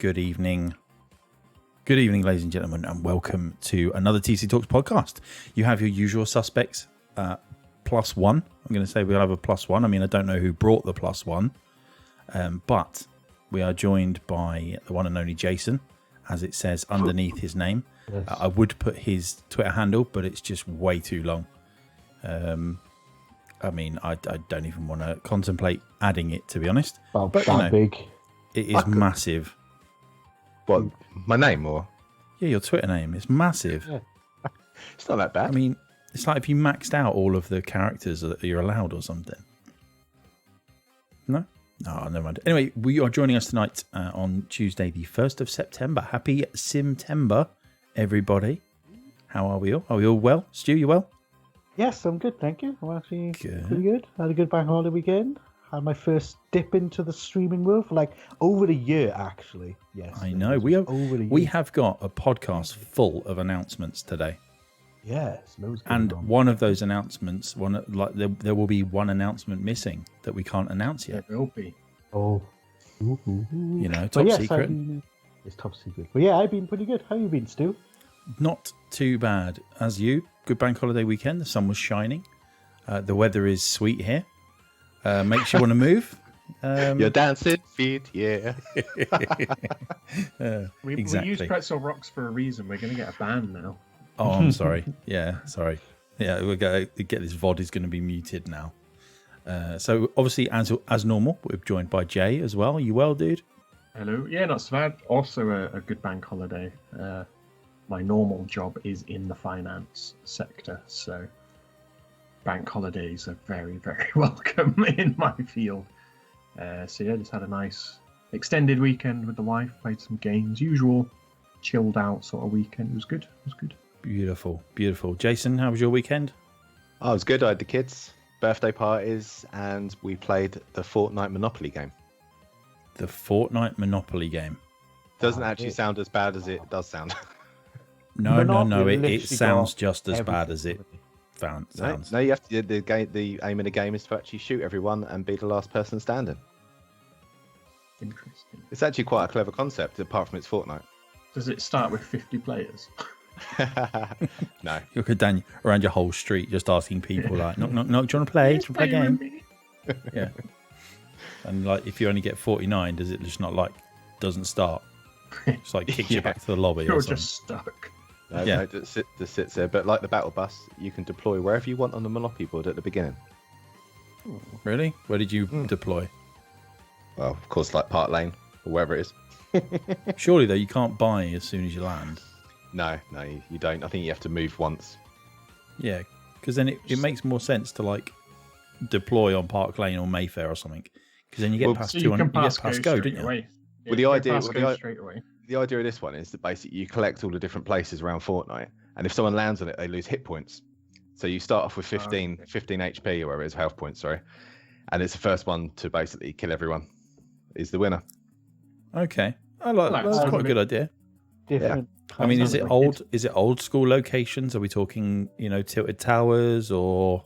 Good evening. Good evening, ladies and gentlemen, and welcome to another TC Talks podcast. You have your usual suspects, plus one. I'm going to say we'll have a plus one. I mean, I don't know who brought the plus one, but we are joined by the one and only Jason, as it says underneath his name. Yes. I would put his Twitter handle, but it's just way too long. I mean, I don't even want to contemplate adding it, to be honest. But big. It is massive. What, my name or? Yeah, your Twitter name is massive. Yeah. It's not that bad. I mean, it's like if you maxed out all of the characters that you're allowed or something. No, never mind. Anyway, we are joining us tonight on Tuesday, the 1st of September. Happy Simtember, everybody. How are we all? Are we all well? Stu, you well? Yes, I'm good, thank you. I'm actually pretty good. Had a good bank holiday weekend. Had my first dip into the streaming world for like over a year, actually. Yes, I know. We have got a podcast full of announcements today. Yes, and one of those announcements, there will be one announcement missing that we can't announce yet. There will be. Oh, you know, top secret. It's top secret. But yeah, I've been pretty good. How you been, Stu? Not too bad. As you, good bank holiday weekend. The sun was shining. The weather is sweet here. Makes you want to move. Your dancing feet, yeah. We use pretzel rocks for a reason. We're going to get a ban now. Oh, I'm sorry. Yeah, sorry. Yeah, we're going to get this VOD is going to be muted now. So obviously, as normal, we're joined by Jay as well. You well, dude? Hello. Yeah, not so bad. Also a good bank holiday. My normal job is in the finance sector, so bank holidays are very, very welcome in my field. So yeah, just had a nice extended weekend with the wife, played some games, usual chilled out sort of weekend. It was good. Beautiful, beautiful. Jason, how was your weekend? Oh, it was good. I had the kids, birthday parties, and we played the Fortnite Monopoly game. The Fortnite Monopoly game. Doesn't actually sound as bad as it does sound. No. It sounds just as bad as it sounds. No, you have to. The aim of the game is to actually shoot everyone and be the last person standing. Interesting. It's actually quite a clever concept, apart from it's Fortnite. Does it start with 50 players? No. You could down around your whole street just asking people like, knock, knock, knock, do you want to play? Do you want to play a game? Yeah. And like, if you only get 49, does it just not like doesn't start? Just like kicks you back to the lobby. You're or something. just stuck. No, it just sits there. But like the battle bus, you can deploy wherever you want on the Monopoly board at the beginning. Really? Where did you deploy? Well, of course, like Park Lane or wherever it is. Surely, though, you can't buy as soon as you land. No, you don't. I think you have to move once. Yeah, because then it makes more sense to like deploy on Park Lane or Mayfair or something. Because then you get past 200, you get past go, don't you? Away. Well, the idea of this one is that basically you collect all the different places around Fortnite, and if someone lands on it, they lose hit points. So you start off with 15 HP or whatever it is, health points, sorry. And it's the first one to basically kill everyone is the winner. Okay. That's quite a good idea. Different. Yeah. I mean, is it old school locations? Are we talking, Tilted Towers or?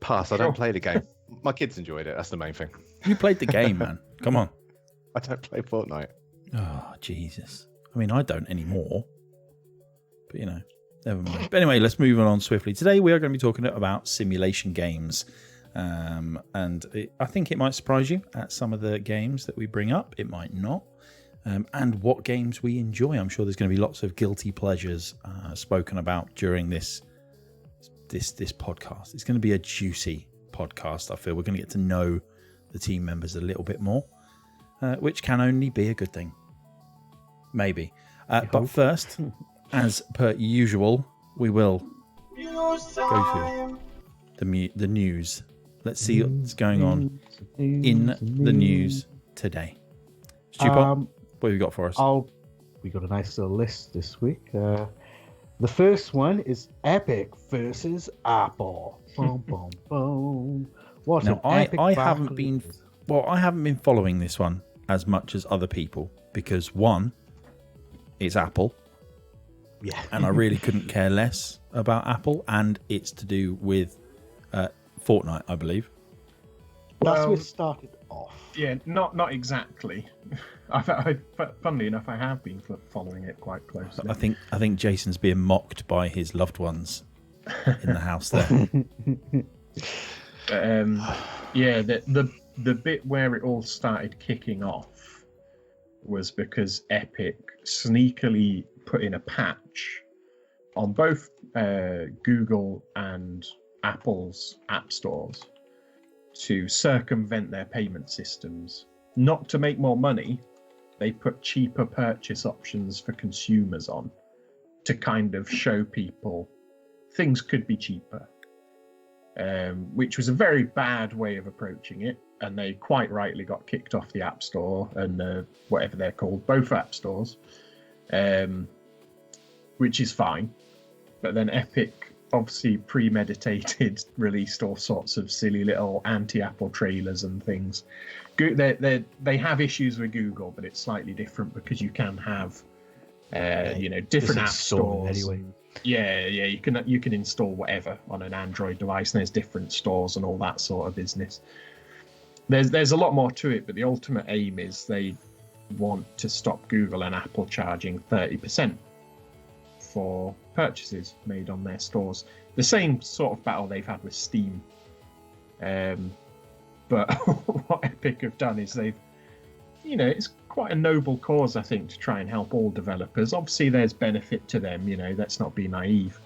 Pass. I don't play the game. My kids enjoyed it. That's the main thing. You played the game, man. Come on. I don't play Fortnite. Oh, Jesus. I mean, I don't anymore. But, never mind. But anyway, let's move on swiftly. Today, we are going to be talking about simulation games. I think it might surprise you at some of the games that we bring up. It might not. And what games we enjoy. I'm sure there's going to be lots of guilty pleasures spoken about during this podcast. It's going to be a juicy podcast, I feel. We're going to get to know the team members a little bit more, which can only be a good thing. Maybe. But first, as per usual, we will go through the news. Let's see what's going on in the news today. Stupid, what have you got for us? We got a nice little list this week. The first one is Epic versus Apple. Boom, boom, boom. What now, I haven't been following this one as much as other people because one, it's Apple. Yeah. And I really couldn't care less about Apple, and it's to do with Fortnite, I believe. That's where it started. off. Yeah, not exactly. Funnily enough, I have been following it quite closely. I think Jason's being mocked by his loved ones in the house there. Yeah, the bit where it all started kicking off was because Epic sneakily put in a patch on both Google and Apple's app stores to circumvent their payment systems. Not to make more money, they put cheaper purchase options for consumers on to kind of show people things could be cheaper, which was a very bad way of approaching it. And they quite rightly got kicked off the App Store and whatever they're called, both app stores, which is fine. But then Epic obviously premeditated, released all sorts of silly little anti-Apple trailers and things. They have issues with Google, but it's slightly different because you can have, different app stores. Anyway. Yeah, you can install whatever on an Android device, and there's different stores and all that sort of business. There's a lot more to it, but the ultimate aim is they want to stop Google and Apple charging 30% for purchases made on their stores. The same sort of battle they've had with Steam. But what Epic have done is it's quite a noble cause, I think, to try and help all developers. Obviously, there's benefit to them, let's not be naive.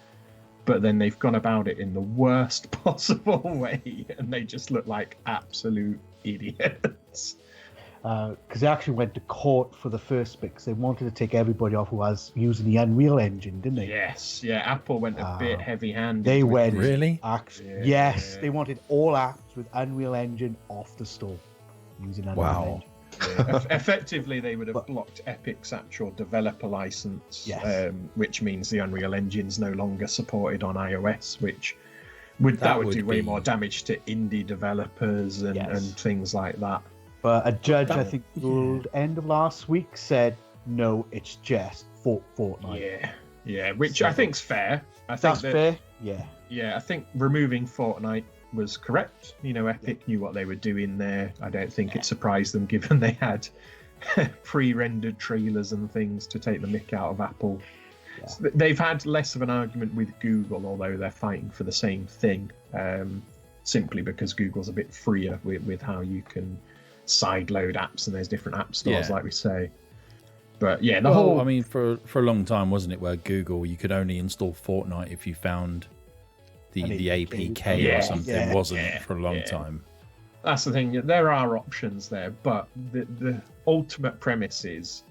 But then they've gone about it in the worst possible way, and they just look like absolute idiots. Because they actually went to court for the first bit, because they wanted to take everybody off who was using the Unreal Engine, didn't they? Yes, yeah. Apple went a bit heavy-handed. They went really. Yes, they wanted all apps with Unreal Engine off the store using Unreal Engine. Yeah. Effectively, they would have blocked Epic's actual developer license, which means the Unreal Engine's no longer supported on iOS, which would do way more damage to indie developers and things like that. But a judge, I think, ruled end of last week, said, no, it's just Fortnite. Yeah, which I think's fair. That's fair? Yeah. Yeah, I think removing Fortnite was correct. Epic knew what they were doing there. I don't think it surprised them, given they had pre-rendered trailers and things to take the mick out of Apple. Yeah. So they've had less of an argument with Google, although they're fighting for the same thing, simply because Google's a bit freer with how you can sideload apps, and there's different app stores, like we say. But yeah, I mean, for a long time, wasn't it, where Google, you could only install Fortnite if you found the APK or something, wasn't it, for a long time. That's the thing. There are options there, but the ultimate premise is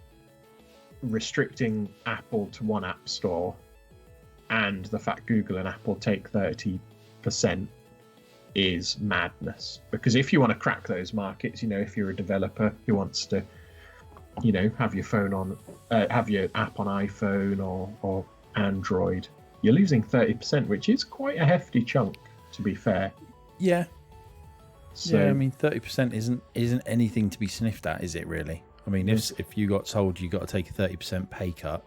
restricting Apple to one app store, and the fact Google and Apple take 30% is madness. Because if you want to crack those markets, if you're a developer who wants to, have your phone on, have your app on iPhone or Android, you're losing 30%, which is quite a hefty chunk, to be fair. Yeah. So, I mean, 30% isn't anything to be sniffed at, is it really? I mean, if you got told you got to take a 30% pay cut.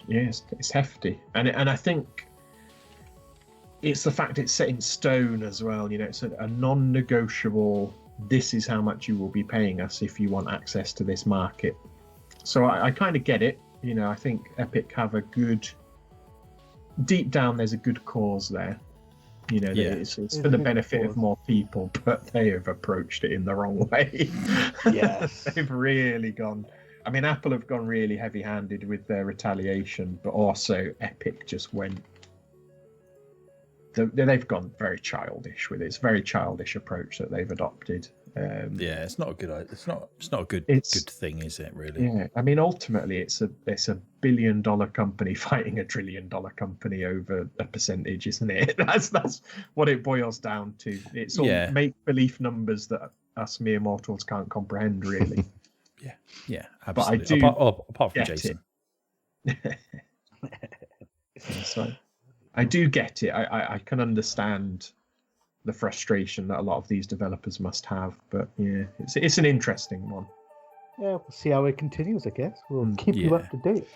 Yes, it's hefty. And I think it's the fact it's set in stone as well. It's a non-negotiable, this is how much you will be paying us if you want access to this market. So I kind of get it. I think Epic have a good, deep down, there's a good cause there. It's for the benefit of more people, but they have approached it in the wrong way. Yes. They've really gone. I mean, Apple have gone really heavy-handed with their retaliation, but also Epic just went. They've gone very childish with it. It's a very childish approach that they've adopted. It's not a good. It's not a good thing, is it? Really? Yeah. I mean, ultimately, it's a $1 billion company fighting a $1 trillion company over a percentage, isn't it? That's what it boils down to. It's all make-believe numbers that us mere mortals can't comprehend, really. Yeah, absolutely. But I do apart from Jason. So I do get it. I can understand the frustration that a lot of these developers must have, but it's an interesting one. Yeah, we'll see how it continues, I guess. We'll keep you up to date.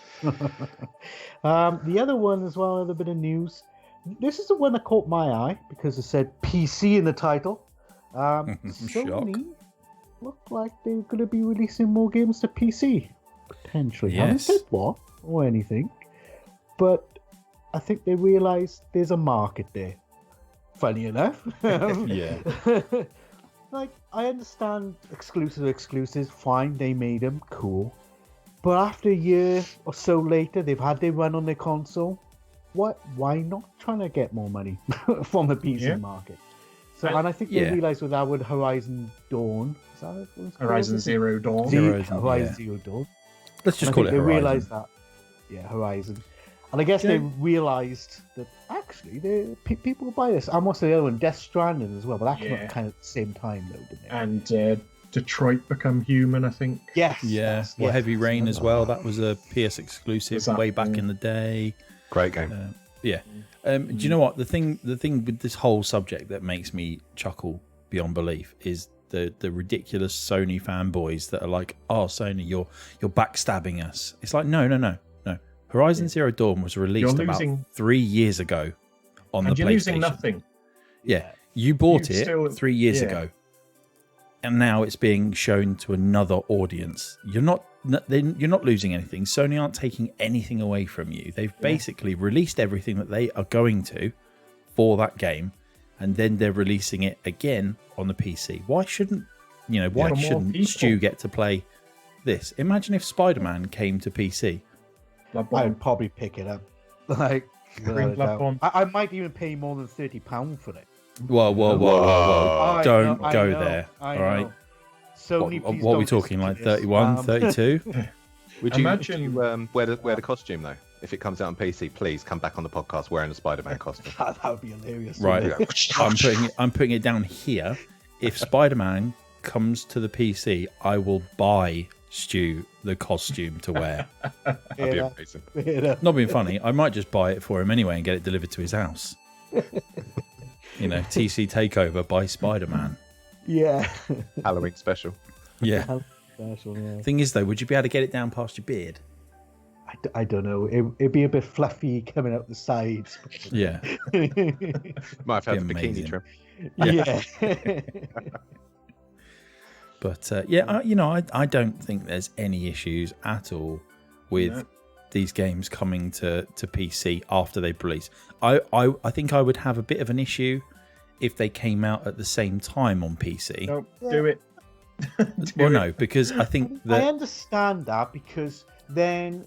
The other one as well, another bit of news. This is the one that caught my eye because it said PC in the title. Sony look like they're going to be releasing more games to PC, potentially. I haven't said what or anything, but I think they realise there's a market there. Funny enough. Yeah. Like, I understand exclusives, fine, they made them, cool. But after a year or so later, they've had their run on their console. Why not trying to get more money from the PC market? So, and I think they realised with that with Horizon Dawn. Is that what it's called? Horizon Zero Dawn. Horizon Zero Dawn. Let's just call it Horizon. They realised that. Yeah, Horizon. And I guess they realised that actually people will buy this. And what's the other one? Death Stranding as well. But that came out kind of at the same time, though, didn't it? And Detroit Become Human, I think. Yes. Yeah. Well, Heavy Rain as well. That was a PS exclusive way back in the day. Great game. Do you know what the thing with this whole subject that makes me chuckle beyond belief is the ridiculous Sony fanboys that are like, "Oh, Sony, you're backstabbing us." It's like, no. Horizon Zero Dawn was released about 3 years ago on the PlayStation. You're losing nothing. Yeah, you bought it 3 years ago, and now it's being shown to another audience. You're not losing anything. Sony aren't taking anything away from you. They've basically released everything that they are going to for that game, and then they're releasing it again on the PC. Why shouldn't Stu get to play this? Imagine if Spider-Man came to PC. I'd probably pick it up. Like, I might even pay more than £30 for it. Whoa. Don't go there. All right. Sony, what are we talking, like 31, 32? Would you wear the costume, though? If it comes out on PC, please come back on the podcast wearing a Spider-Man costume. That would be hilarious. Right. I'm putting it down here. If Spider-Man comes to the PC, I will buy Stu the costume to wear. That'd be amazing. Not being funny, I might just buy it for him anyway and get it delivered to his house. TC Takeover by Spider-Man. Yeah. Halloween special. Yeah. Thing is, though, would you be able to get it down past your beard? I don't know. It'd be a bit fluffy coming out the sides. Yeah. Might have had the bikini trim. Yeah. But I don't think there's any issues at all with these games coming to PC after they release. I think I would have a bit of an issue if they came out at the same time on PC. No, do it. No, because I think that I understand that, because then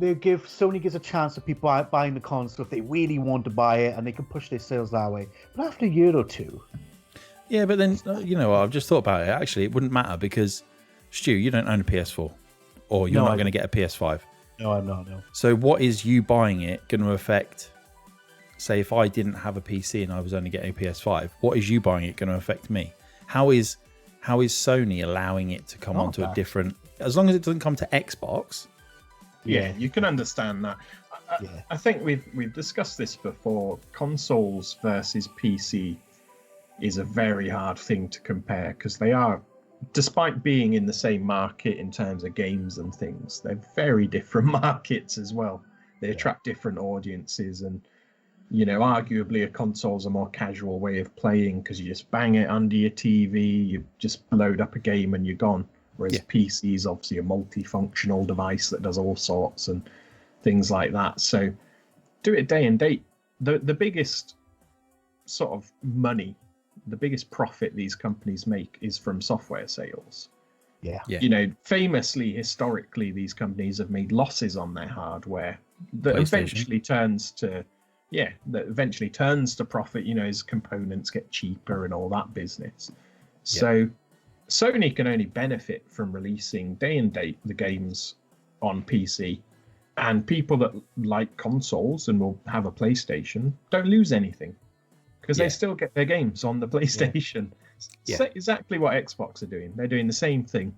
Sony gives a chance to people buying the console if they really want to buy it, and they can push their sales that way. But after a year or two. Yeah, but then, I've just thought about it. Actually, it wouldn't matter because, Stu, you don't own a PS4. Or you're not going to get a PS5. No, I'm not, no. So what is you buying it going to affect, say, if I didn't have a PC and I was only getting a PS5, what is you buying it going to affect me? How is Sony allowing it to come onto a different... As long as it doesn't come to Xbox... Yeah, you can understand that. I think we've discussed this before. Consoles versus PC is a very hard thing to compare, because they are, despite being in the same market in terms of games and things, they're very different markets as well. They attract different audiences, and arguably a console's a more casual way of playing because you just bang it under your TV, you just load up a game and you're gone. Whereas PC is obviously a multifunctional device that does all sorts and things like that. So do it day and date. The biggest sort of money, the biggest profit these companies make is from software sales. Yeah. Famously, historically, these companies have made losses on their hardware that eventually turns to profit, as components get cheaper and all that business. So Sony can only benefit from releasing day and date the games on PC, and people that like consoles and will have a PlayStation don't lose anything because they still get their games on the PlayStation. Exactly what Xbox are doing. They're doing the same thing.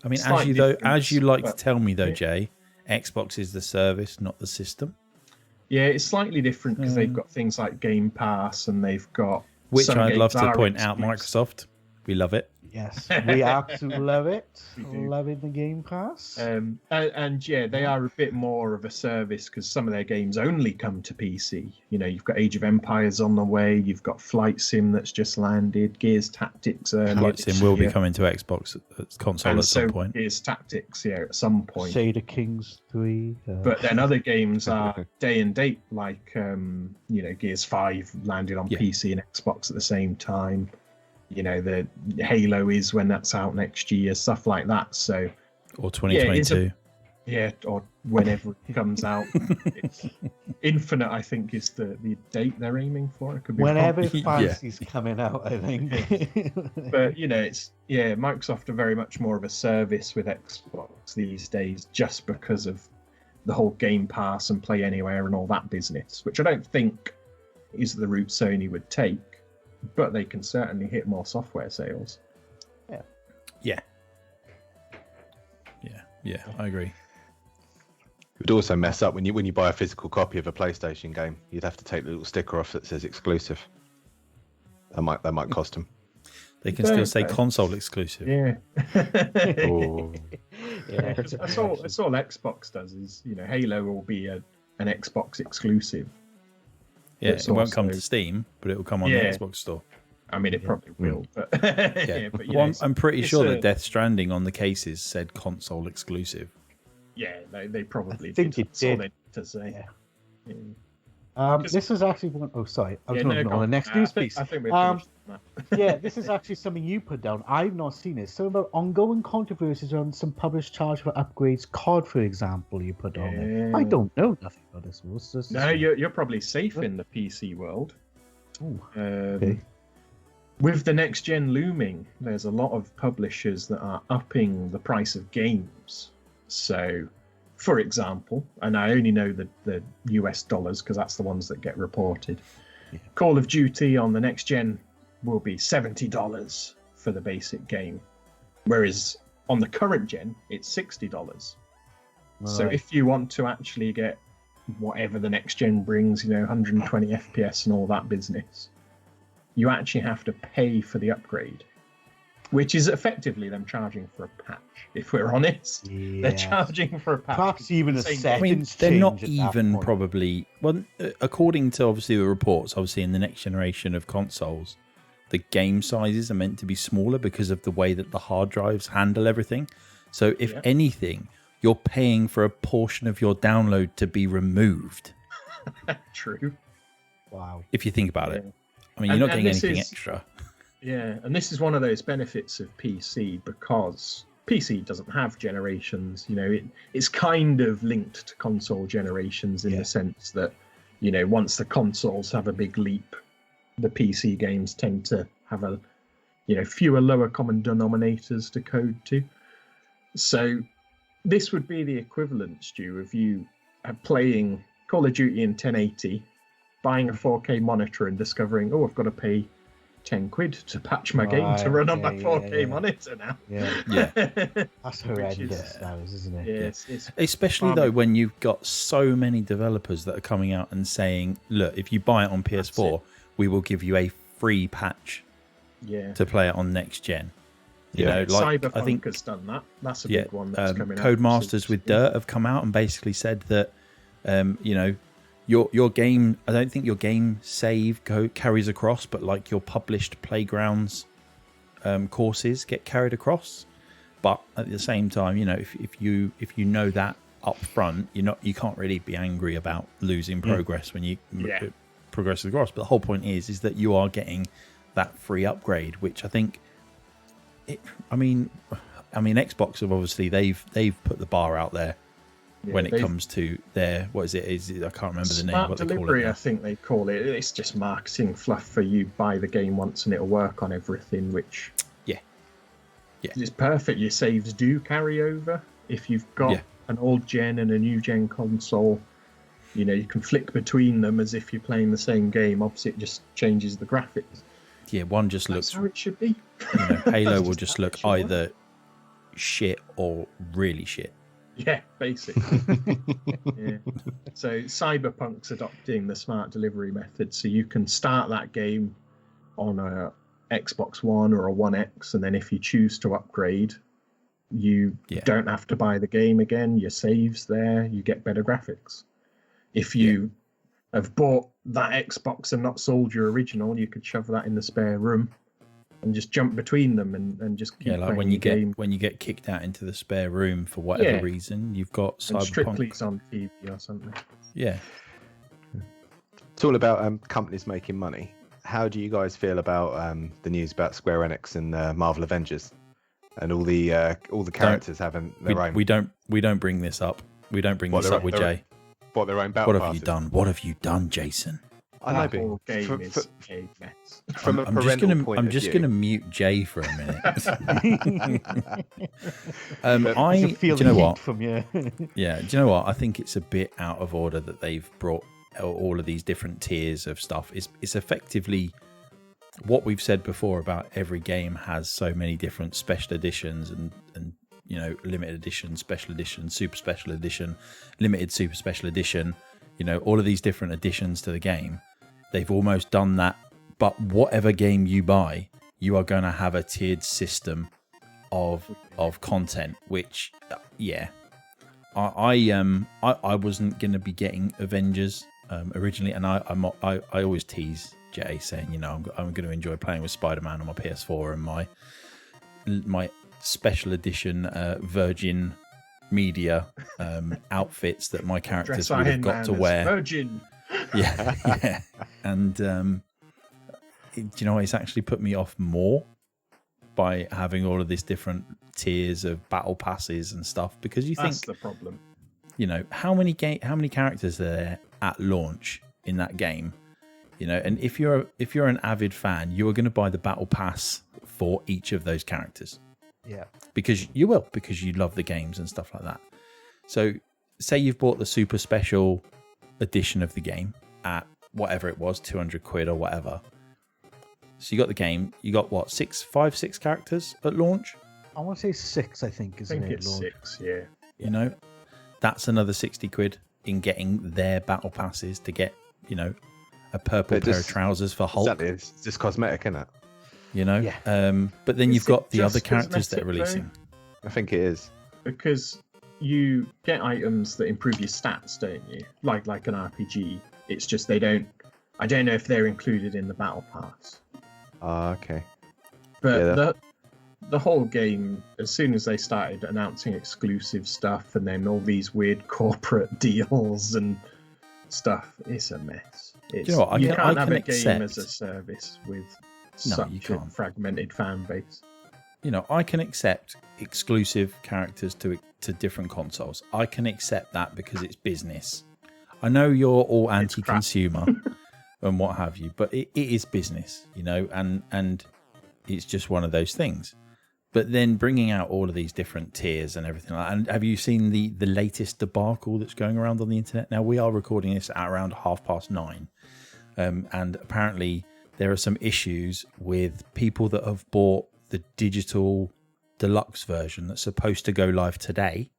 I mean, as you like to tell me though, Jay, Xbox is the service, not the system. Yeah, it's slightly different because they've got things like Game Pass, and they've got which I'd love to point out. Microsoft, we love it. Yes, we absolutely love it. We do. Loving the Game Pass. And yeah, they are a bit more of a service because some of their games only come to PC. You know, you've got Age of Empires on the way, you've got Flight Sim that's just landed, Gears Tactics. Flight Sim will be coming to Xbox console at some point. Gears Tactics, yeah, at some point. Shade of Kings 3. But then other games are day and date, like Gears 5 landed on PC and Xbox at the same time. You know, the Halo is when that's out next year, stuff like that. So, or 2022. Or whenever it comes out. Infinite, I think, is the date they're aiming for. It could be whenever Fantasy's coming out, I think. But Microsoft are very much more of a service with Xbox these days, just because of the whole Game Pass and Play Anywhere and all that business, which I don't think is the route Sony would take. But they can certainly hit more software sales. Yeah, I agree. It would also mess up when you buy a physical copy of a PlayStation game. You'd have to take the little sticker off that says exclusive. That might cost them. They can still say console exclusive. Yeah. Oh. Yeah, that's all Xbox does. Is Halo will be an Xbox exclusive. Yeah, it won't come to Steam, but it will come on the Xbox store. I mean, it probably will. But, I'm pretty sure that Death Stranding on the cases said console exclusive. Yeah, they probably think did. It did. All they need to say. This is actually one oh sorry. I was on the next news piece. I think we're yeah, this is actually something you put down. I've not seen it. So about ongoing controversies on some published charge for upgrades COD, for example, you put on there. I don't know nothing about this. You're probably safe in the PC world. Okay. With the next gen looming, there's a lot of publishers that are upping the price of games. So, for example, and I only know the US dollars because that's the ones that get reported. Call of Duty on the next gen will be $70 for the basic game, whereas on the current gen it's $60. So if you want to actually get whatever the next gen brings, 120 FPS and all that business, you actually have to pay for the upgrade, which is effectively them charging for a patch. If we're honest, they're charging for a patch. Perhaps even a settings I mean, they're change not at even that point. probably. Well, according to obviously the reports, obviously in the next generation of consoles, the game sizes are meant to be smaller because of the way that the hard drives handle everything. So if anything, you're paying for a portion of your download to be removed. True. Wow. If you think about it. I mean, you're not getting anything extra. Yeah, and this is one of those benefits of PC because PC doesn't have generations. It's kind of linked to console generations in the sense that, once the consoles have a big leap, the PC games tend to have fewer lower common denominators to code to. So this would be the equivalent, Stu, of you playing Call of Duty in 1080, buying a 4K monitor and discovering, I've got to pay 10 quid to patch my game to run on my 4K monitor now. Yeah. That's horrendous, isn't it? It's especially though when you've got so many developers that are coming out and saying, look, if you buy it on PS4, we will give you a free patch to play it on next gen. Cyberpunk I think has done that. That's a big one that's coming out. Codemasters with Dirt have come out and basically said that your game, I don't think your game save carries across, but like your published Playgrounds courses get carried across. But at the same time, if you know that up front, you can't really be angry about losing progress when you progress across. But the whole point is that you are getting that free upgrade, which I think Xbox have obviously they've put the bar out there when it comes to their I can't remember the name. Smart What delivery, they call it. I think they call it. It's just marketing fluff for you. Buy the game once and it'll work on everything. Which is perfect. Your saves do carry over if you've got an old gen and a new gen console. You can flick between them as if you're playing the same game. Obviously, it just changes the graphics. Yeah, one just looks. That's how it should be. Halo will just look either shit or really shit. Yeah, basically. So Cyberpunk's adopting the smart delivery method, so you can start that game on a Xbox One or a One X, and then if you choose to upgrade, you don't have to buy the game again. Your save's there. You get better graphics. If you have bought that Xbox and not sold your original, you could shove that in the spare room and just jump between them and just keep like when you get kicked out into the spare room for whatever reason, you've got Cyberpunk. Strictly's on TV or something. Yeah. It's all about companies making money. How do you guys feel about the news about Square Enix and Marvel Avengers and all the characters having their own? We don't bring this up. We don't bring this up with Jay. Their own battle passes? Have you done? What have you done, Jason? I know, that whole game is a mess. From a parental point of view. I'm just going to mute Jay for a minute. Do you know what? From you. Yeah, do you know what? I think it's a bit out of order that they've brought all of these different tiers of stuff. It's effectively what we've said before about every game has so many different special editions and limited edition, special edition, super special edition, limited super special edition, all of these different additions to the game. They've almost done that, but whatever game you buy, you are going to have a tiered system of content, which I wasn't going to be getting Avengers originally, and I always tease Jay saying, I'm going to enjoy playing with Spider-Man on my PS4 and my special edition Virgin Media outfits that my characters would have got to wear. Virgin. Yeah. And do you know what? It's actually put me off more by having all of these different tiers of battle passes and stuff, because that's the problem. How many characters are there at launch in that game? And if you're an avid fan, you are going to buy the battle pass for each of those characters. Yeah. Because you love the games and stuff like that. So say you've bought the super special edition of the game at whatever it was, 200 quid or whatever. So you got the game, you got what, 6 characters at launch? I want to say 6, I think, isn't it? I think it's 6, yeah. That's another 60 quid in getting their battle passes to get, a purple pair of trousers for Hulk. Exactly, it's just cosmetic, isn't it? But then you've got the other characters that are releasing. I think it is. Because you get items that improve your stats, don't you? Like an RPG. It's just I don't know if they're included in the battle pass. Okay. But the whole game, as soon as they started announcing exclusive stuff and then all these weird corporate deals and stuff, it's a mess. You can't have a game as a service with such a fragmented fan base. I can accept exclusive characters to different consoles. I can accept that because it's business. I know you're all anti-consumer and what have you, but it is business, and it's just one of those things. But then bringing out all of these different tiers and everything like that. And have you seen the latest debacle that's going around on the internet? Now, we are recording this at around 9:30. And apparently there are some issues with people that have bought the digital deluxe version that's supposed to go live today,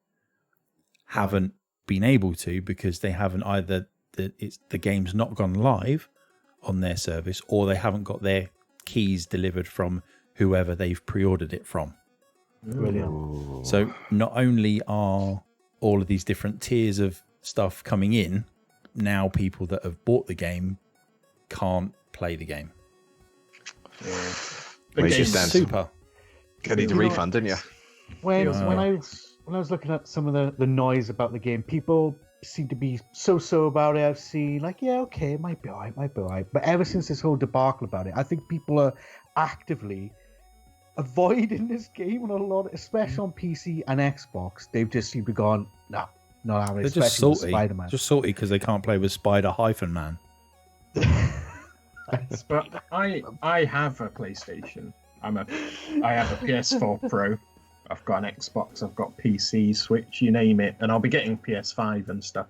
haven't been able to because they haven't either the game's not gone live on their service, or they haven't got their keys delivered from whoever they've pre-ordered it from. Brilliant. So not only are all of these different tiers of stuff coming in, now people that have bought the game can't play the game. Yeah. Which is super. You need a refund, didn't you? When I was looking at some of the noise about the game, people seem to be so about it. I've seen it might be alright. But ever since this whole debacle about it, I think people are actively avoiding this game on a lot, especially on PC and Xbox. They've just seemed to gone, no, not having it. They're just salty. Spider-Man. Just salty because they can't play with Spider-Man. But I have a PlayStation. I have a PS4 Pro. I've got an Xbox. I've got PC, Switch, you name it, and I'll be getting PS5 and stuff.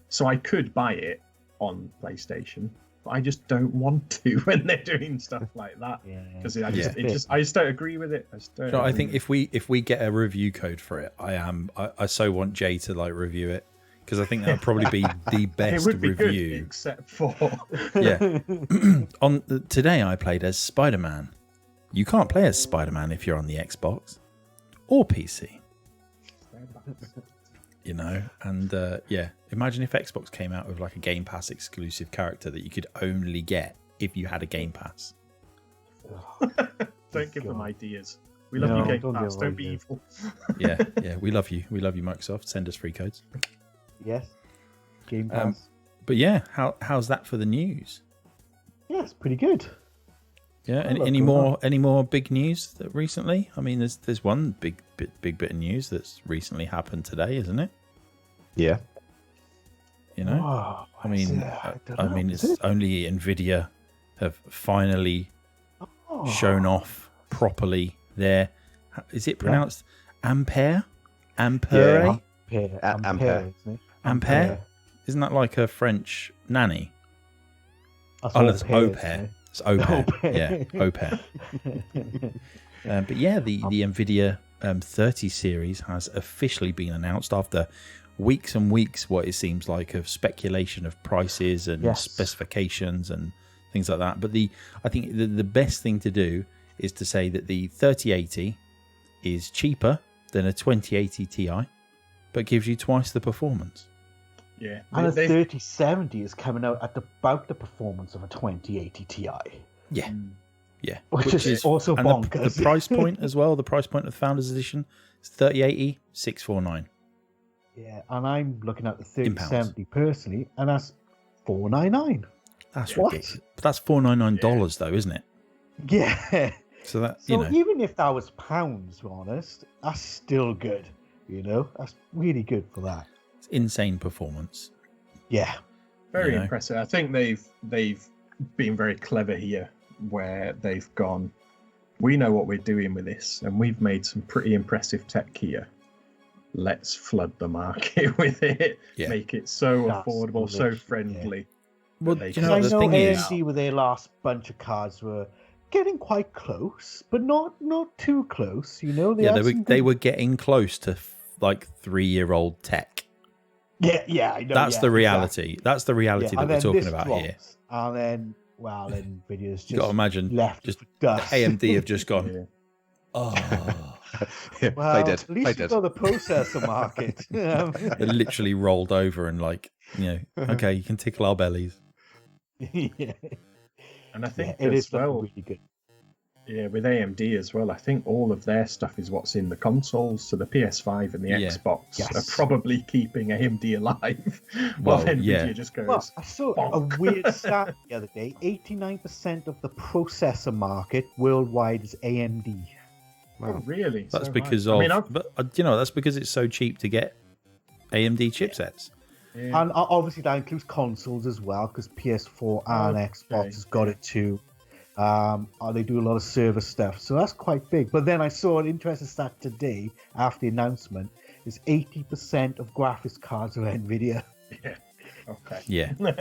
So I could buy it on PlayStation, but I just don't want to when they're doing stuff like that. Because I just don't agree with it. I think if we get a review code for it, I so want Jay to review it, because I think that would probably be the best it would be review. Good, except for today I played as Spider-Man. You can't play as Spider-Man if you're on the Xbox or PC. You know, and imagine if Xbox came out with like a Game Pass exclusive character that you could only get if you had a Game Pass. Don't give them ideas. We love you, Game Pass. Don't be evil. Yeah, we love you. We love you, Microsoft. Send us free codes. Yes, Game Pass. But yeah, how's that for the news? Yeah, it's pretty good. Yeah, any more big news that recently? I mean, there's one big bit of news that's recently happened today, isn't it? Yeah. You know, Oh, I mean, it's only Nvidia have finally shown off properly their. Is it pronounced Ampere? Ampere? Ampere. Ampere? Isn't that like a French nanny? That's au pair. It's au pair. Yeah, au pair. But yeah, the Nvidia 30 series has officially been announced after weeks and weeks, what it seems like, of speculation of prices and specifications and things like that. But I think the best thing to do is to say that the 3080 is cheaper than a 2080 Ti, but gives you twice the performance. Yeah, and a 3070 is coming out at about the performance of a 2080 Ti. Yeah, yeah, which is also bonkers. The price point as well. The price point of the Founders Edition is 3080 649. Yeah, and I'm looking at the 3070 personally, and that's $499. That's ridiculous. But that's $499 though, isn't it? Yeah. So even if that was pounds, to be honest, that's still good. You know, that's really good for that. It's insane performance. Yeah. Very impressive. I think they've been very clever here, where they've gone, we know what we're doing with this, and we've made some pretty impressive tech here. Let's flood the market with it. Yeah. Make it so affordable, so friendly. Yeah. Well, I know AMD with their last bunch of cards were getting quite close, but not too close. You know, they were getting close to like 3-year-old tech. Yeah, I know. That's the reality. Exactly. That's the reality that we're talking about here. And then, Nvidia's just got to imagine left just dust. AMD have just gone. Well, they did. At least you've got the processor market. They literally rolled over and okay, you can tickle our bellies. Yeah. And I think it is really good. Yeah, with AMD as well, I think all of their stuff is what's in the consoles. So the PS5 and the Xbox are probably keeping AMD alive. While Nvidia just goes. Well, I saw a weird stat the other day. 89% of the processor market worldwide is AMD. Wow. Oh, really? That's because that's because it's so cheap to get AMD chipsets. Yeah. And obviously that includes consoles as well, because PS4 and Xbox has got it too. They do a lot of server stuff, so that's quite big. But then I saw an interesting stat today after the announcement: is 80% of graphics cards are NVIDIA. Yeah. Okay. Yeah. Well,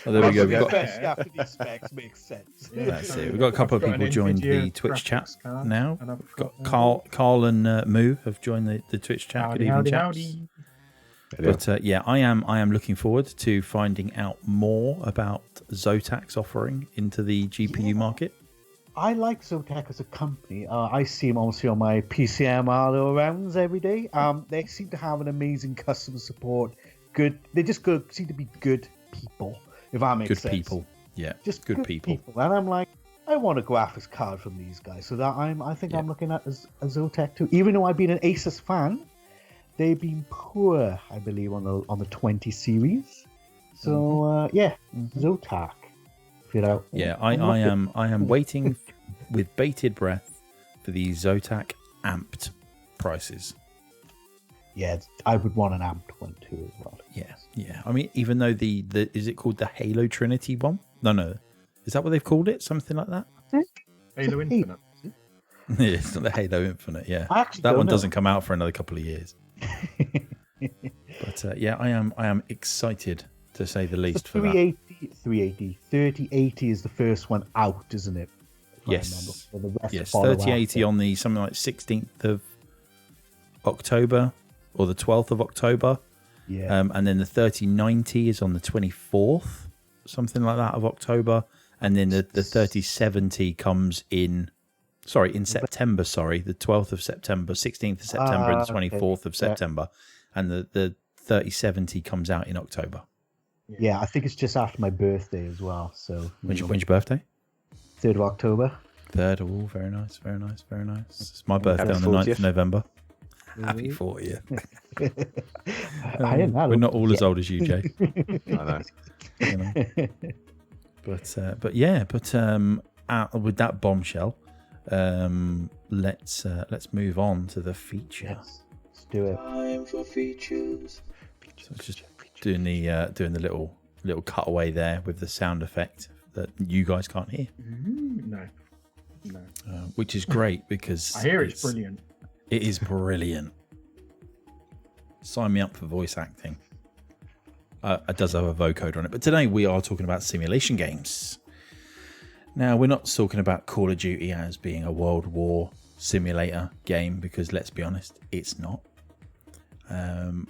there we go. We've got after these specs makes sense. Yeah, that's it. We've got a couple of people joined the Twitch chat now. We've got Carl and Moo have joined the Twitch chat. Good evening, chaps. But I am looking forward to finding out more about Zotac's offering into the GPU market. I like Zotac as a company. I see them obviously on my PCMR rounds every day. They seem to have an amazing customer support. Good. They just seem to be good people, if that makes sense. Good people. Yeah. Just good people. And I'm like, I want a graphics card from these guys. So that I think I'm looking at a Zotac too. Even though I've been an Asus fan, they've been poor, I believe, on the 20 series. So Zotac. Yeah, I am waiting with bated breath for the Zotac amped prices. Yeah, I would want an amped one too as well. Yeah. I mean, even though the is it called the Halo Trinity one? No. Is that what they've called it? Something like that? Halo Infinite. Yeah, it's not the Halo Infinite. Yeah, that one doesn't come out for another couple of years. But I am excited to say the least for that. 3080 is the first one out, isn't it? Yes. 3080 on the something like 16th of October or the 12th of October. Yeah. And then the 3090 is on the 24th, something like that, of October. and then the 3070 comes in. Sorry, in September. Sorry, the 12th of September, 16th of September, and the 24th of September, and the 3070 comes out in October. Yeah, I think it's just after my birthday as well. So when's your birthday? 3rd of October. 3rd. Oh, very nice, very nice, very nice. It's my birthday on the 9th of November. Happy 40th. We're not all as old as you, Jay. I know. You know. But with that bombshell, let's move on to the feature. Let's do it. Time for features. So just doing the little cutaway there with the sound effect that you guys can't hear. No. Which is great because I hear it's brilliant. It is brilliant. Sign me up for voice acting. It does have a vocode on it, but today we are talking about simulation games. Now, we're not talking about Call of Duty as being a World War simulator game, because let's be honest, it's not.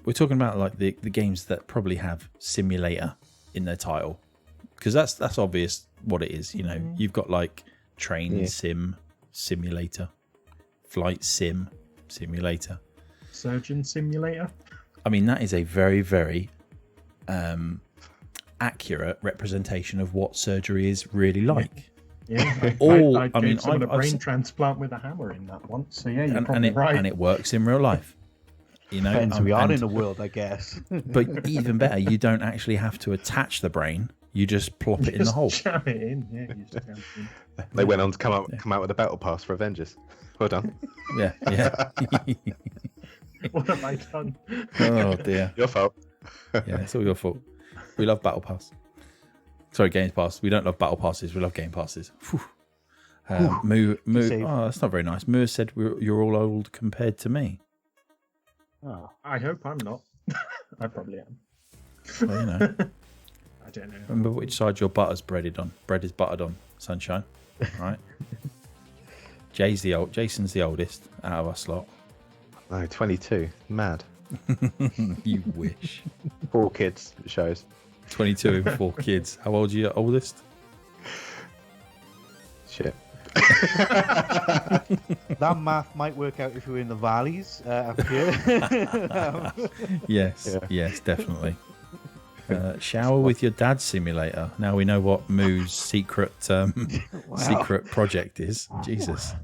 We're talking about like the games that probably have simulator in their title, because that's obvious what it is. You know, you've got like train sim simulator, flight sim simulator, surgeon simulator. I mean, that is a very, very accurate representation of what surgery is really like. Yeah, I gave someone a brain transplant with a hammer in that once. So yeah, you're probably right. And it works in real life. You know, depends we are in the world, I guess. But even better, you don't actually have to attach the brain. You just plop it in the hole. Jam it in. Yeah, you just jam it in. They went on to come out with a battle pass for Avengers. Well done. Yeah. What have I done? Oh dear. Your fault. Yeah, it's all your fault. We love battle pass. Sorry, Games Pass. We don't love battle passes. We love game passes. Moo. Oh, that's not very nice. Moo said you're all old compared to me. Oh. I hope I'm not. I probably am. Well, you know. I don't know. Remember which side your butter's breaded on. Bread is buttered on. Sunshine. Right. Jason's the oldest out of us lot. No, 22. Mad. You wish. 4 kids, it shows. 22 and 4 kids. How old are your oldest? Shit. That math might work out if you're in the valleys up here. Yes, definitely. Shower with your dad simulator. Now we know what Moo's secret secret project is. Jesus.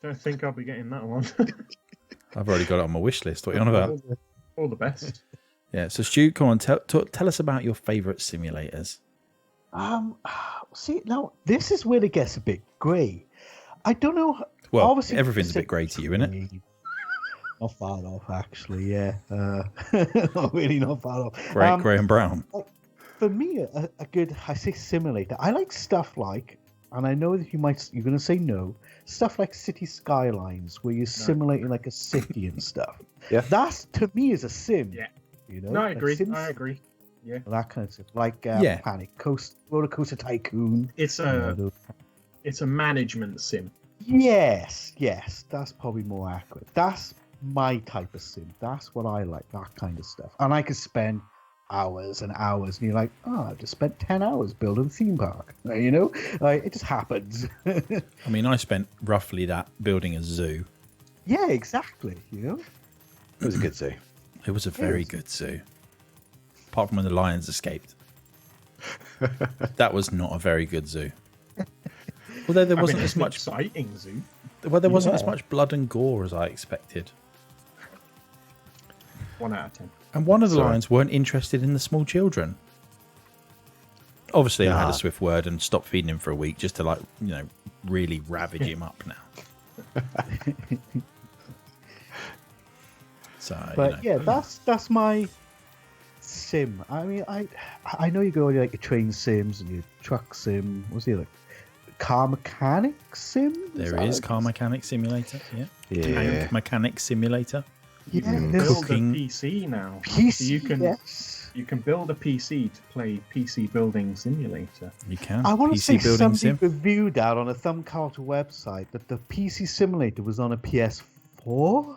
Don't think I'll be getting that one. I've already got it on my wish list. What are you on about? All the best. Yeah, so Stu, come on, tell us about your favourite simulators. See, now this is where it gets a bit grey. I don't know. Well, obviously, everything's a bit grey to you, isn't it? Not far off, actually. Yeah, not really not far off. Grey and brown. For me, a good, I say simulator. I like stuff like, and I know that you're going to say no, stuff like City Skylines, where you're simulating like a city and stuff. Yeah, that's to me is a sim. Yeah. You know, no, I agree. Sims, I agree. Yeah, that kind of stuff. Like Panic Roller Coaster Tycoon. It's a management sim. Yes, that's probably more accurate. That's my type of sim. That's what I like. That kind of stuff. And I could spend hours and hours, and you're like, I've just spent 10 hours building a theme park. You know, it just happens. I mean, I spent roughly that building a zoo. Yeah, exactly. You know, it was a good zoo. It was a very good zoo. Apart from when the lions escaped. That was not a very good zoo. Although there wasn't as much exciting zoo. Well, there wasn't as much blood and gore as I expected. 1 out of 10. And one of the lions weren't interested in the small children. Obviously, I had a swift word and stopped feeding him for a week just to, really ravage him up now. So, that's my sim. I mean, I know you go like your train sims and your truck sim. What's the other? Car mechanic sim? There is car mechanic simulator. Yeah. Tank mechanic simulator. You can build a PC now. You can build a PC to play PC building simulator. You can. I want to say somebody reviewed that on a Thumb Culture website that the PC simulator was on a PS4.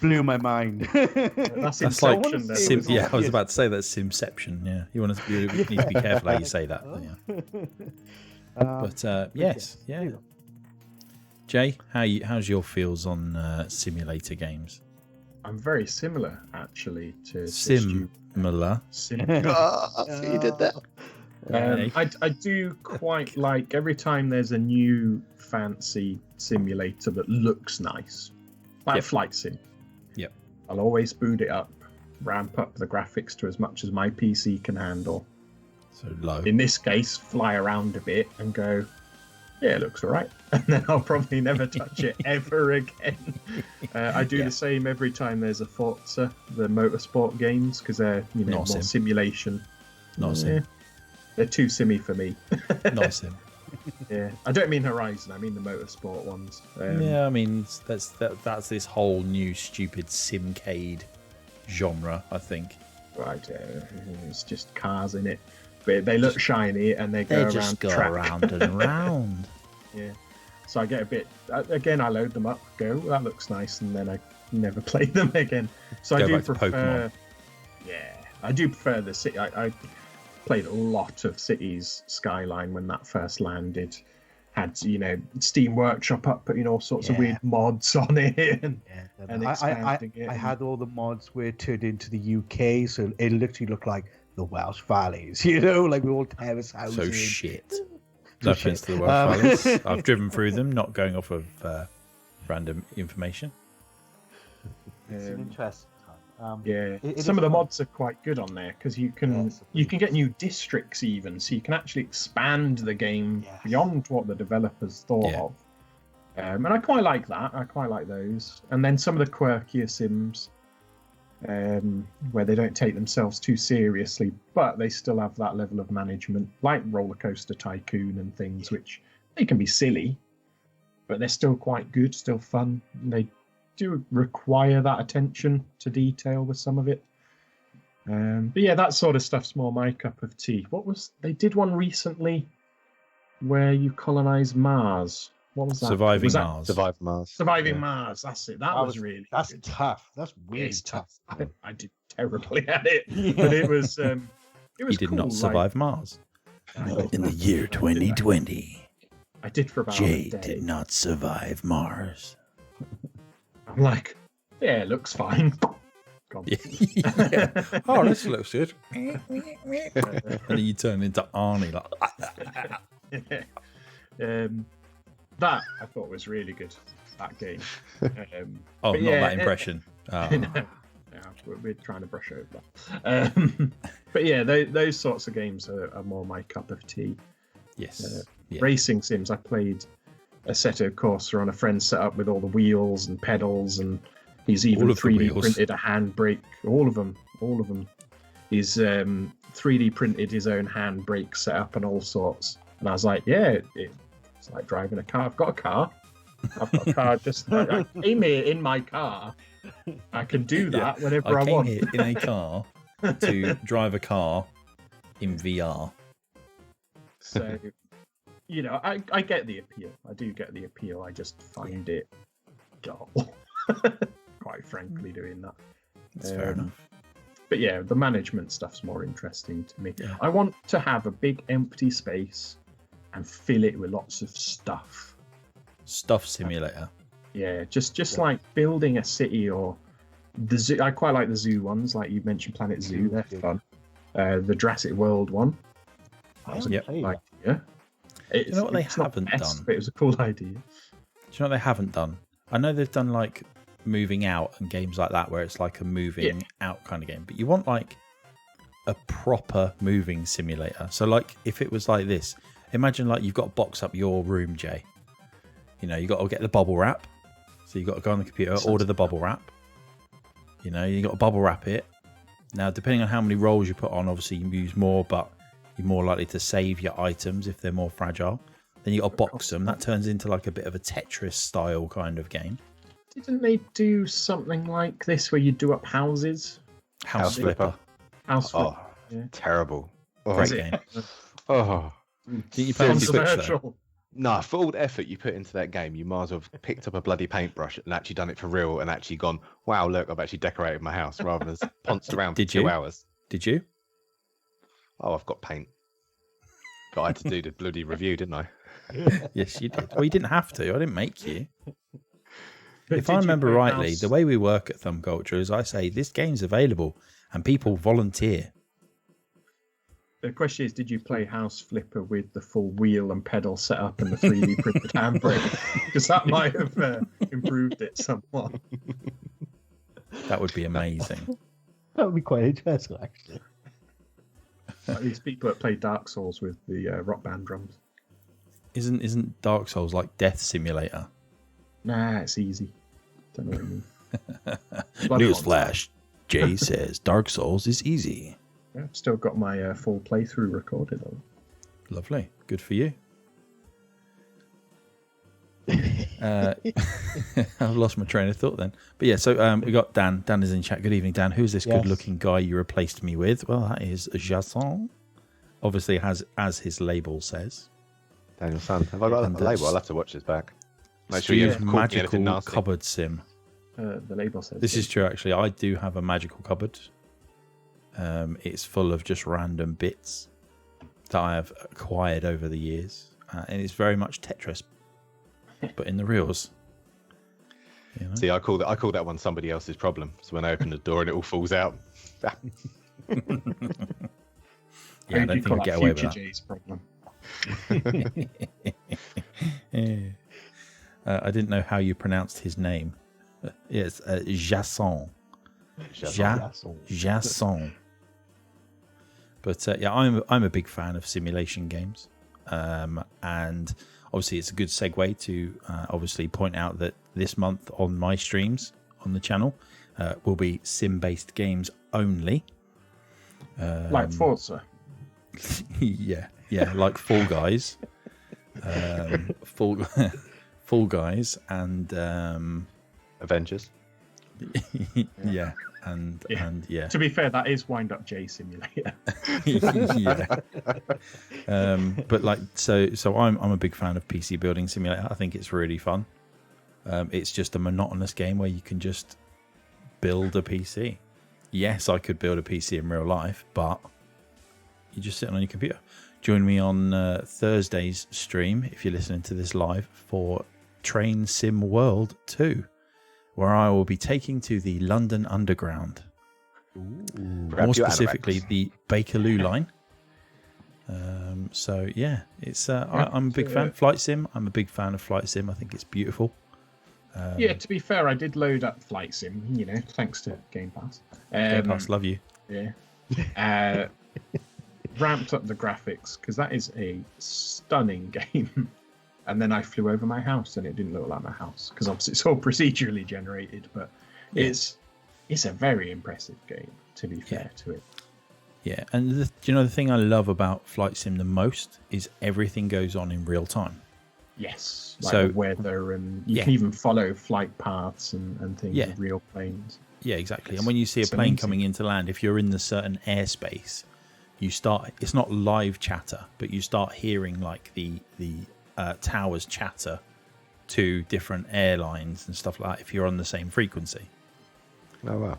blew my mind. That's That's like Inception. then. Sim, yeah, I was about to say that's Simception. Yeah, you need to be careful how you say that. But yes, yeah. Jay, how's your feels on simulator games? I'm very similar, actually, to Similar. You did that. I do quite like every time there's a new fancy simulator that looks nice, like Flight Sim. Yep. I'll always boot it up, ramp up the graphics to as much as my PC can handle. So low. In this case, fly around a bit and go, yeah, it looks all right. And then I'll probably never touch it ever again. I do the same every time there's a Forza, the motorsport games, because they're more simulation. Not sim. They're too simmy for me. Not sim. Yeah, I don't mean Horizon. I mean the motorsport ones. Yeah, I mean that's this whole new stupid simcade genre. I think. Right, it's just cars in it, but they look shiny and they go just around. Go around and around. Yeah, so I get a bit. Again, I load them up, go, that looks nice, and then I never play them again. So I do prefer. Pokemon. Yeah, I do prefer the city. I played a lot of Cities Skyline when that first landed. Had Steam Workshop up putting all sorts of weird mods on it and expanding it. I had all the mods where it turned into the UK, so it literally looked like the Welsh Valleys, like we're all terrace houses. So shit. No offense to the Welsh Valleys. I've driven through them, not going off of random information. It's an interesting time. Some of the mods are quite good on there because you can get new districts even, so you can actually expand the game beyond what the developers thought of. And I quite like that. I quite like those. And then some of the quirkier sims, where they don't take themselves too seriously, but they still have that level of management, like Roller Coaster Tycoon and things, which they can be silly, but they're still quite good, still fun. And they do require that attention to detail with some of it. But yeah, that sort of stuff's more my cup of tea. They did one recently where you colonize Mars. What was that? Surviving Mars. Surviving Mars. That's it. That was really That's good. Tough. That's really tough. I did terribly at it, but it was. It was. He did not survive Mars. In the year 2020, I did for about Jay a day. did not survive Mars. I'm like, yeah, it looks fine. Yeah. Oh, this looks good. And then you turn into Arnie that I thought was really good. That game. Not that impression. We're trying to brush over that. But yeah, those sorts of games are more my cup of tea. Yes. Racing sims. I played Assetto Corsa on a friend's setup with all the wheels and pedals, and he's even 3D printed a handbrake. All of them. He's 3D printed his own handbrake setup and all sorts. And I was like, yeah, it's like driving a car. I've got a car. Just I came here in my car. I can do that whenever I want. I came here in a car to drive a car in VR. So, I get the appeal. I do get the appeal. I just find it dull. Quite frankly, doing that. That's fair enough. But yeah, the management stuff's more interesting to me. Yeah. I want to have a big empty space and fill it with lots of stuff. Stuff simulator. Yeah, just like building a city or the zoo. I quite like the zoo ones, like you mentioned, Planet Zoo. They're fun. The Jurassic World one. That was a good idea. You know what they haven't done? But it was a cool idea. Do you know what they haven't done? I know they've done like moving out and games like that where it's like a moving out kind of game, but you want like a proper moving simulator. So like if it was like this, imagine like you've got to box up your room, Jay. You got to get the bubble wrap. So you've got to go on the computer, order the bubble wrap. You got to bubble wrap it. Now, depending on how many rolls you put on, obviously you use more, but you're more likely to save your items if they're more fragile. Then you got to box them. That turns into like a bit of a Tetris style kind of game. Didn't they do something like this where you do up houses? House Flipper. House Flipper. Terrible. Great game. Oh. Didn't you play on Switch though? Nah, for all the effort you put into that game, you might as well have picked up a bloody paintbrush and actually done it for real and actually gone, wow, look, I've actually decorated my house rather than ponced around for 2 hours. Did you? Oh, I've got paint. But I had to do the bloody review, didn't I? Yes, you did. Well, you didn't have to. I didn't make you. If I remember rightly, the way we work at Thumb Culture is I say, this game's available and people volunteer. The question is, did you play House Flipper with the full wheel and pedal set up and the 3D printed handbrake? Because that might have improved it somewhat. That would be amazing. That would be quite interesting, actually. Like these people that play Dark Souls with the Rock Band drums. Isn't Dark Souls like Death Simulator? Nah, it's easy. Don't know what you mean. Newsflash. Jay says Dark Souls is easy. Yeah, I've still got my full playthrough recorded on. Lovely. Good for you. I've lost my train of thought then. But yeah, so we got Dan. Dan is in chat. Good evening, Dan. Who's this good-looking guy you replaced me with? Well, that is Jason. Obviously, as his label says. Daniel Sun. Have I got a label? I'll have to watch this back. Make sure Steve's you've magical cupboard sim. The label says. This is true, actually. I do have a magical cupboard. It's full of just random bits that I have acquired over the years, and it's very much Tetris, but in the reels. You know? See, I call that one somebody else's problem. So when I open the door and it all falls out. Yeah, I don't think I get away with that. Jay's problem. I didn't know how you pronounced his name. It's Jason. Jason. But yeah, I'm a big fan of simulation games, and obviously it's a good segue to obviously point out that this month on my streams on the channel will be sim-based games only. Like Forza. yeah, like Fall Guys, Fall Guys, and Avengers. Yeah. And yeah. To be fair, that is Wind Up J Simulator. Yeah. But like so I'm a big fan of PC Building Simulator. I think it's really fun. It's just a monotonous game where you can just build a PC. Yes, I could build a PC in real life, but you're just sitting on your computer. Join me on Thursday's stream if you're listening to this live for Train Sim World 2. Where I will be taking to the London Underground. More specifically, the Bakerloo line. So, yeah, it's I'm a big fan. Flight Sim, I'm a big fan of Flight Sim. I think it's beautiful. Yeah, to be fair, I did load up Flight Sim, thanks to Game Pass. Game Pass, love you. Yeah. Ramped up the graphics, because that is a stunning game. And then I flew over my house, and it didn't look like my house because obviously it's all procedurally generated. But it's a very impressive game, to be fair to it. Yeah, and the thing I love about Flight Sim the most is everything goes on in real time. Yes, like the weather, and you can even follow flight paths and things with real planes. Yeah, exactly. And when you see a plane coming into land, if you're in the certain airspace, you start. It's not live chatter, but you start hearing like the towers chatter to different airlines and stuff like that if you're on the same frequency. Oh wow.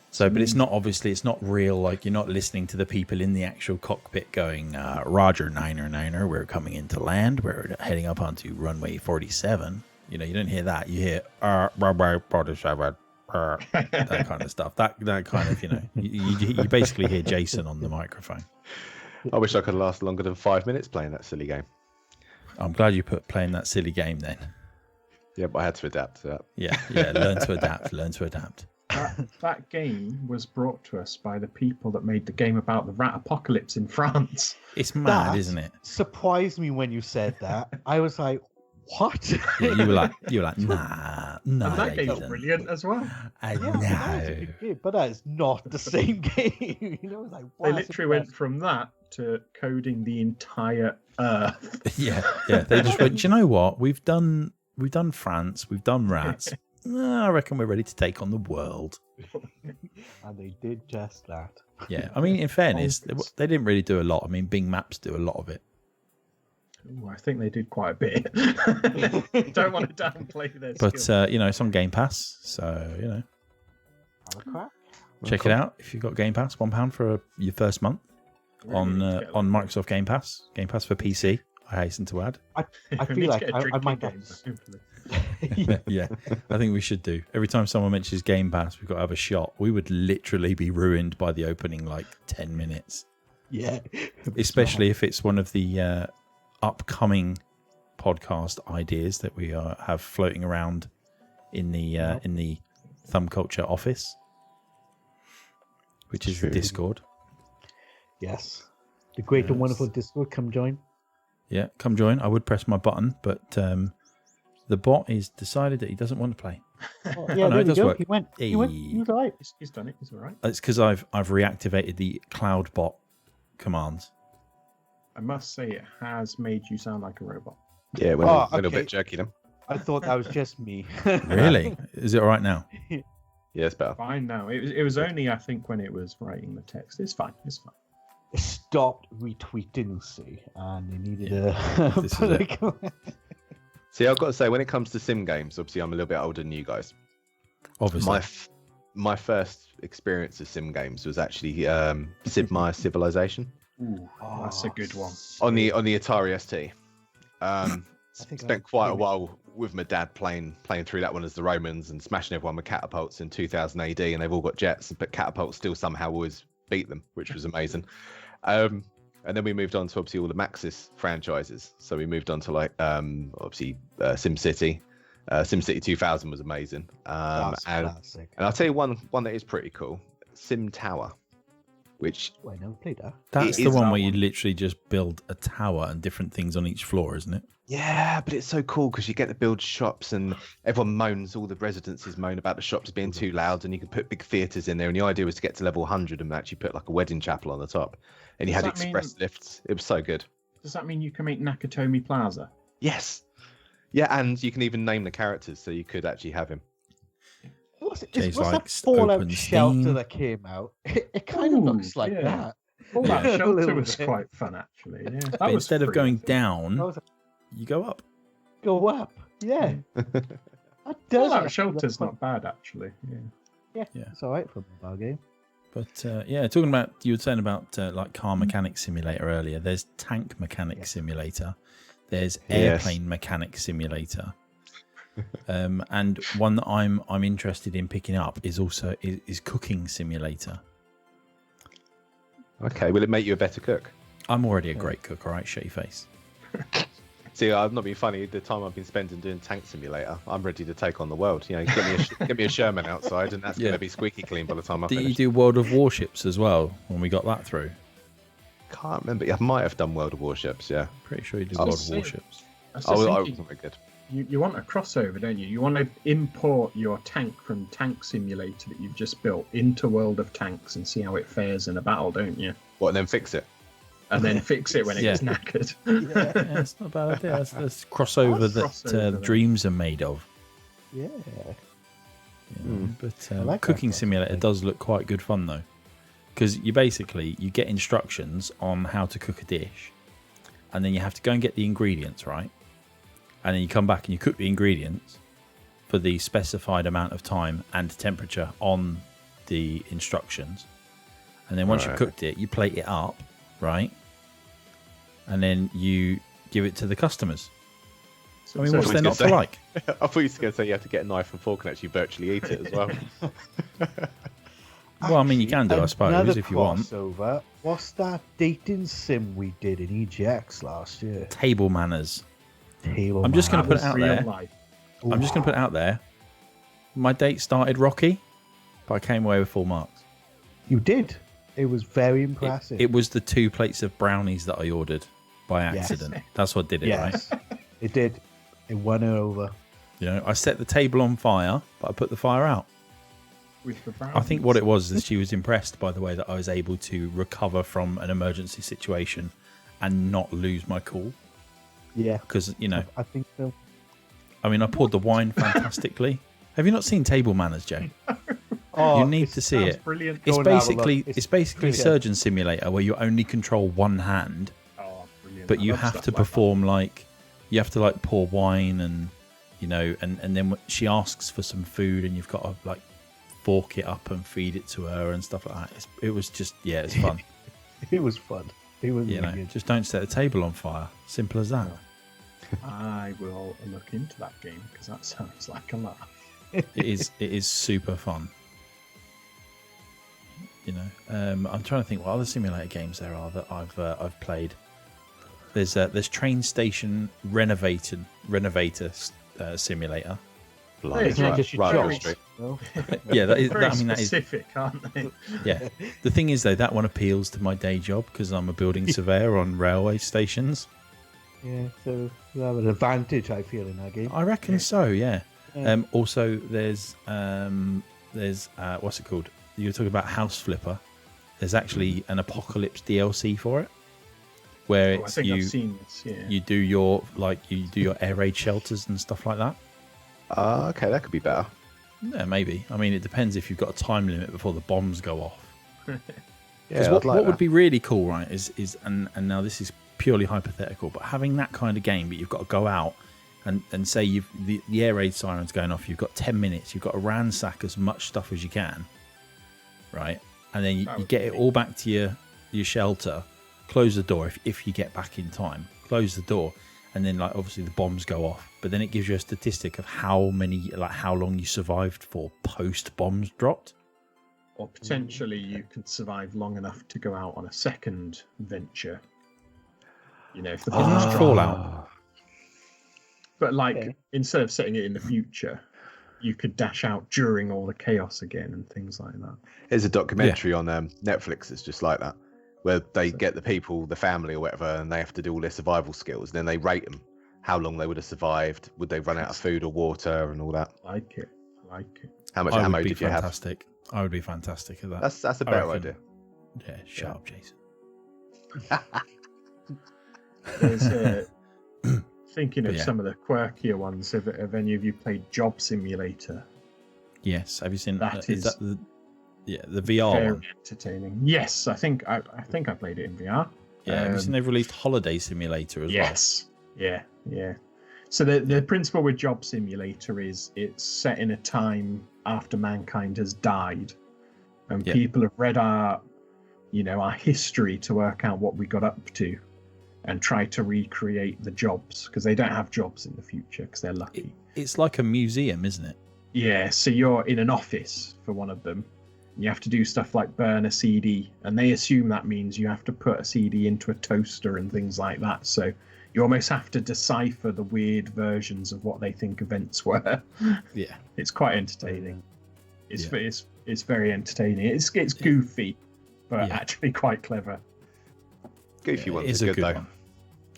So but it's not real, like you're not listening to the people in the actual cockpit going Roger 9er, we're coming into land, we're heading up onto runway 47. You don't hear that. You hear 47, that kind of stuff. That kind of you basically hear Jason on the microphone. I wish I could last longer than 5 minutes playing that silly game. I'm glad you put playing that silly game then. Yeah, but I had to adapt to that. Yeah, learn to adapt. That game was brought to us by the people that made the game about the rat apocalypse in France. It's mad, isn't it? Surprised me when you said that. I was like, what? Yeah, you were like, nah. And that game's brilliant as well. I know. But that is not the same game. Like, they literally went from that to coding the entire Earth. Yeah. They just went, do you know what? We've done France, we've done rats. I reckon we're ready to take on the world. And they did just that. Yeah, I mean, in fairness, they didn't really do a lot. I mean, Bing Maps do a lot of it. Ooh, I think they did quite a bit. Don't want to downplay their But skill. it's on Game Pass, so Have a crack. check it out if you've got Game Pass. £1 for your first month on Microsoft Game Pass. Game Pass for PC. I hasten to add. I feel like I might have Yeah, I think we should do. Every time someone mentions Game Pass, we've got to have a shot. We would literally be ruined by the opening 10 minutes. Yeah. Especially if it's one of the upcoming podcast ideas that we have floating around in the Thumb Culture office, which is the Discord. Yes. The great and wonderful Discord. Come join. Yeah, come join. I would press my button, but the bot is decided that he doesn't want to play. Oh, yeah, no, it does work. He went. He was all right. He's done it. He's all right. It's because I've reactivated the cloud bot commands. I must say, it has made you sound like a robot. Yeah, it went a little bit jerky then. I thought that was just me. Really? Is it all right now? Yeah, it's better. Fine now. It was only, I think, when it was writing the text. It's fine. It's fine. It stopped retweeting, and they needed This is it. See, I've got to say, when it comes to sim games, obviously I'm a little bit older than you guys. Obviously. My first experience of sim games was actually Sid Meier's Civilization. Ooh, that's a good one. On the Atari ST. Spent quite a while with my dad playing through that one as the Romans and smashing everyone with catapults in 2000 AD, and they've all got jets, but catapults still somehow always beat them, which was amazing. And then we moved on to obviously all the Maxis franchises. So we moved on to obviously SimCity. SimCity 2000 was amazing. And I'll tell you one that is pretty cool, Sim Tower. Which I never played that. That's the one where you literally just build a tower and different things on each floor, isn't it? Yeah, but it's so cool because you get to build shops and everyone moans, all the residences moan about the shops being too loud, and you can put big theatres in there. And the idea was to get to level 100 and actually put like a wedding chapel on the top. And you had express lifts. It was so good. Does that mean you can make Nakatomi Plaza? Yes. Yeah, and you can even name the characters, so you could actually have him. What's that Fallout shelter that came out? It kind of looks like that. Fallout shelter was quite fun, actually. Yeah, but instead of going down, you go up. Go up, yeah. Fallout shelter's not bad, actually. Yeah, it's all right for a mobile game. But talking about, you were saying about car mechanic simulator earlier. There's tank mechanic simulator. There's airplane mechanic simulator. And one that I'm interested in picking up is also is cooking simulator. Okay, will it make you a better cook? I'm already a great cook, all right, shut your face. See, I've not been funny. The time I've been spending doing tank simulator, I'm ready to take on the world. You know, get me a Sherman outside, and that's going to be squeaky clean by the time I finish. Did you do World of Warships as well when we got that through? Can't remember. I might have done World of Warships. Yeah, pretty sure you did World of Warships. I was very good. You want a crossover, don't you? You want to import your tank from Tank Simulator that you've just built into World of Tanks and see how it fares in a battle, don't you? What, and then fix it? And then fix it when it gets knackered. Yeah, it's not a bad idea. That's crossover that dreams are made of. Yeah. But Cooking Simulator does look quite good fun, though. Because you get instructions on how to cook a dish. And then you have to go and get the ingredients, right? And then you come back and you cook the ingredients for the specified amount of time and temperature on the instructions. And then once you've cooked it, you plate it up, right? And then you give it to the customers. I mean, what's there not to like? I thought you were going to say you have to get a knife and fork and actually virtually eat it as well. Well, I mean, you can do, I suppose, if you want. What's that dating sim we did in EGX last year? Table Manners. I'm just going to put it out there. My date started rocky, but I came away with full marks. You did. It was very impressive. It was the 2 plates of brownies that I ordered by accident. Yes. That's what did it, right? It did. It won her over. You know, I set the table on fire, but I put the fire out. With the brownies. I think what it was is she was impressed by the way that I was able to recover from an emergency situation and not lose my cool. Yeah. Because, you know, I think so. I mean, I poured the wine fantastically. Have you not seen Table Manners, Jay? You need to see it. Brilliant. It's basically Surgeon Simulator where you only control one hand. Oh, brilliant. but you have to perform like you have to like pour wine and and then she asks for some food and you've got to like fork it up and feed it to her and stuff like that. It was just it's fun. It was fun. It was really good. Just don't set the table on fire. Simple as that. I will look into that game because that sounds like a laugh. It is super fun. I'm trying to think what other simulator games there are that I've played. There's Train Station Renovator Simulator. Right. Yeah, that is very that is specific, aren't they? Yeah. The thing is though, that one appeals to my day job because I'm a building surveyor on railway stations. Yeah, so you have an advantage, I feel, in that game. I reckon so. Yeah. Also, there's what's it called? You were talking about House Flipper. There's actually an Apocalypse DLC for it, where I think I've seen this. Yeah. You do your air raid shelters and stuff like that. Okay, that could be better. Yeah, maybe. I mean, it depends if you've got a time limit before the bombs go off. Yeah, what would be really cool, right? Is and now this is purely hypothetical, but having that kind of game, but you've got to go out and say the air raid siren's going off. You've got 10 minutes. You've got to ransack as much stuff as you can, right? And then you get it all back to your shelter. Close the door if you get back in time. Close the door, and then like obviously the bombs go off. But then it gives you a statistic of how long you survived for post bombs dropped. Or potentially you could survive long enough to go out on a second venture. If the bombs drop. Fallout. But instead of setting it in the future, you could dash out during all the chaos again and things like that. There's a documentary on Netflix that's just like that, where they get the people, the family or whatever, and they have to do all their survival skills. And then they rate them, how long they would have survived, would they run out of food or water and all that. Like it. How much ammo did you have? Fantastic. I would be fantastic at that. That's a better idea. Yeah, shut up, Jason. There's thinking of some of the quirkier ones. Have any of you played Job Simulator? Yes. Have you seen that? Is that the VR very one? Entertaining. Yes, I think I played it in VR. Yeah. Have you seen they've released Holiday Simulator as well? Yes. Yeah. So the principle with Job Simulator is it's set in a time after mankind has died, and people have read our history to work out what we got up to, and try to recreate the jobs because they don't have jobs in the future because they're lucky. It's like a museum, isn't it? Yeah. So you're in an office for one of them. You have to do stuff like burn a CD, and they assume that means you have to put a CD into a toaster and things like that. So you almost have to decipher the weird versions of what they think events were. Yeah, it's quite entertaining. It's very entertaining. It's goofy, but actually quite clever. Goofy ones are good though. One.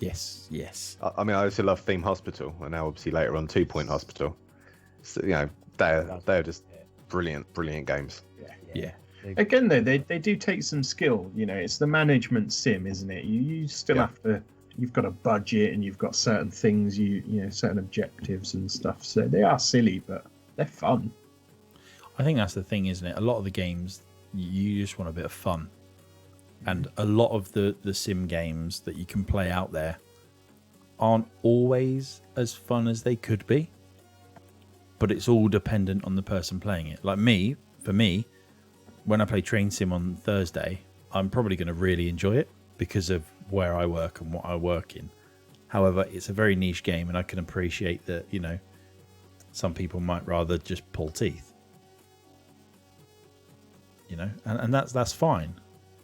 Yes. I mean, I also love Theme Hospital, and now obviously later on 2 Point Hospital. So they're just brilliant games. Yeah. Again, though, they do take some skill. It's the management sim, isn't it? You still have to. You've got a budget, and you've got certain things. Certain objectives and stuff. So they are silly, but they're fun. I think that's the thing, isn't it? A lot of the games, you just want a bit of fun, and a lot of the sim games that you can play out there aren't always as fun as they could be. But it's all dependent on the person playing it. Like for me, when I play Train Sim on Thursday, I'm probably going to really enjoy it because of where I work and what I work in. However, it's a very niche game, and I can appreciate that, some people might rather just pull teeth. And that's fine.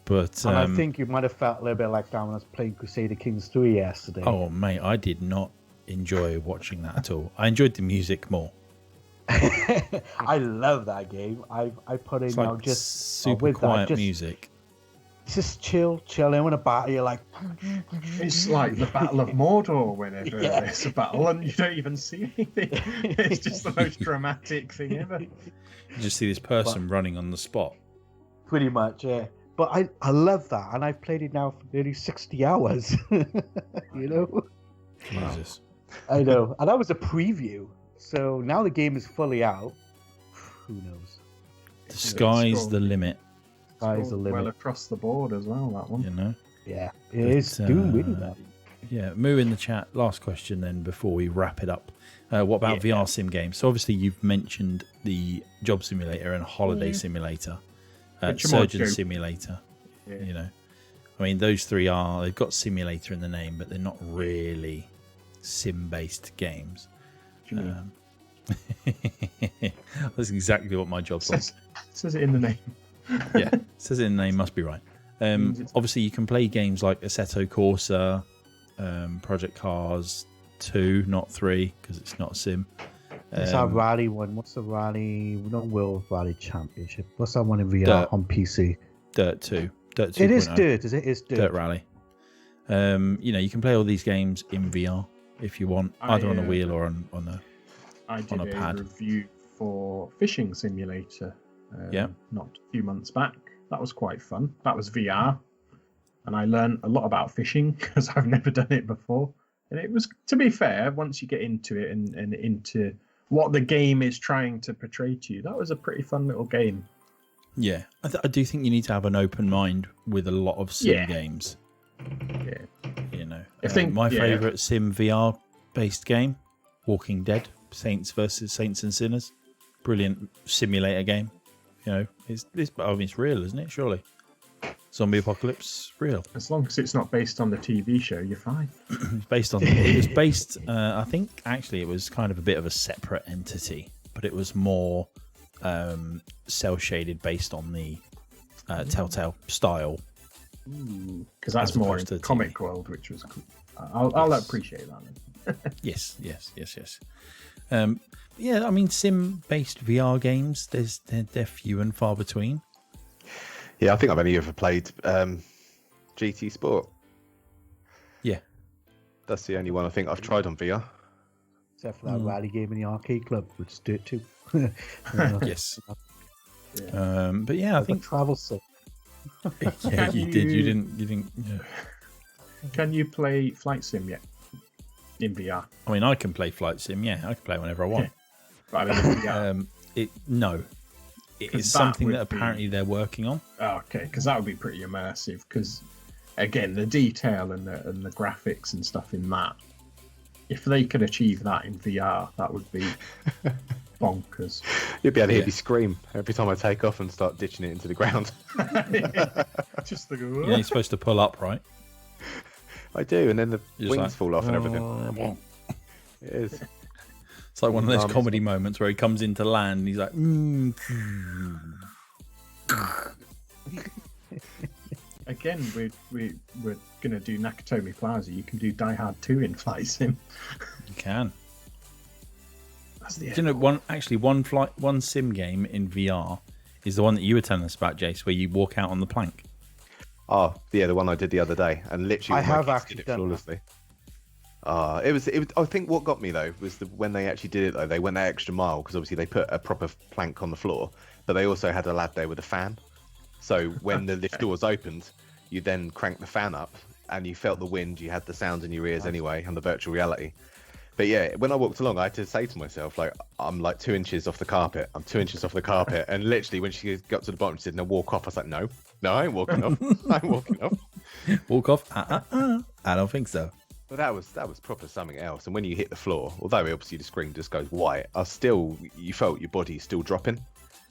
But and I think you might have felt a little bit like that when I was playing Crusader Kings 3 yesterday. Oh, mate, I did not enjoy watching that at all. I enjoyed the music more. I love that game. I put in it's now like just super quiet music. Just chill. And when a battle, you're like, it's like the Battle of Mordor. Whenever there's a battle, and you don't even see anything. It's just the most dramatic thing ever. You just see this person running on the spot. Pretty much, yeah. But I love that, and I've played it now for nearly 60 hours. Jesus. I know, and that was a preview. So now the game is fully out. Who knows? The sky's the limit. Sky's the limit. Well across the board as well, that one. Yeah, it is doing really well. Yeah, Moo in the chat. Last question then before we wrap it up. What about VR sim games? So obviously you've mentioned the Job Simulator and Holiday Simulator, Surgeon Simulator. Yeah. You know, I mean those three they've got simulator in the name, but they're not really sim-based games. That's exactly what my job was. Says it in the name. Yeah, says it in the name. Must be right. Obviously, you can play games like Assetto Corsa, Project Cars 2, not 3, because it's not a sim. It's our rally one. What's the rally? Not World Rally Championship. What's that one in VR on PC? Dirt 2. Dirt 2. It is Dirt, is it? It's Dirt. Dirt Rally. You know, you can play all these games in VR if you want, either on a wheel or on a pad. I did a review for Fishing Simulator not a few months back. That was quite fun. That was VR. And I learned a lot about fishing because I've never done it before. And it was, to be fair, once you get into it and into what the game is trying to portray to you, that was a pretty fun little game. Yeah, I do think you need to have an open mind with a lot of sim games. Yeah. You know, I think my favourite sim VR based game, Walking Dead, Saints versus Saints and Sinners. Brilliant simulator game. You know, it's real, isn't it? Surely. Zombie apocalypse, real. As long as it's not based on the TV show, you're fine. It was based, I think, actually, it was kind of a bit of a separate entity, but it was more cel-shaded based on the Telltale style. Because that's more in the comic world, which was cool. I'll appreciate that then. Yes. Yeah, I mean, sim-based VR games, they're few and far between. Yeah, I think I've only ever played GT Sport. Yeah. That's the only one I think I've tried on VR. Except for that rally game in the arcade club, which is Dirt 2. Yes. But yeah, I think travel sim. Yeah, you did. You didn't. Yeah. Can you play Flight Sim yet in VR? I mean, I can play Flight Sim. Yeah, I can play whenever I want. But I mean, in VR. No. It is something that apparently they're working on. Oh, okay, because that would be pretty immersive. Because again, the detail and the graphics and stuff in that, if they could achieve that in VR, that would be bonkers. You'd be able to hear me scream every time I take off and start ditching it into the ground. Just the yeah, you're supposed to pull up, right? I do, and then the wings fall off and everything. It is. It's like one of those comedy moments where he comes into land and he's like, Again, we're going to do Nakatomi Plaza. You can do Die Hard 2 in Flight Sim. You can. That's the do you know, one sim game in VR is the one that you were telling us about, Jace, where you walk out on the plank. Oh, yeah, the one I did the other day. And literally, I have actually done flawlessly. It was. I think what got me though was when they actually did it though. They went that extra mile because obviously they put a proper plank on the floor, but they also had a lad there with a fan. So when the lift doors opened, you then cranked the fan up, and you felt the wind. You had the sounds in your ears anyway, and the virtual reality. But yeah, when I walked along, I had to say to myself, like, I'm like 2 inches off the carpet. I'm 2 inches off the carpet, and literally when she got to the bottom, she said, "No, walk off." I was like, "No, I ain't walking off. I ain't walking off." Walk off? I don't think so. Well, that was proper something else. And when you hit the floor, although obviously the screen just goes white, you felt your body still dropping,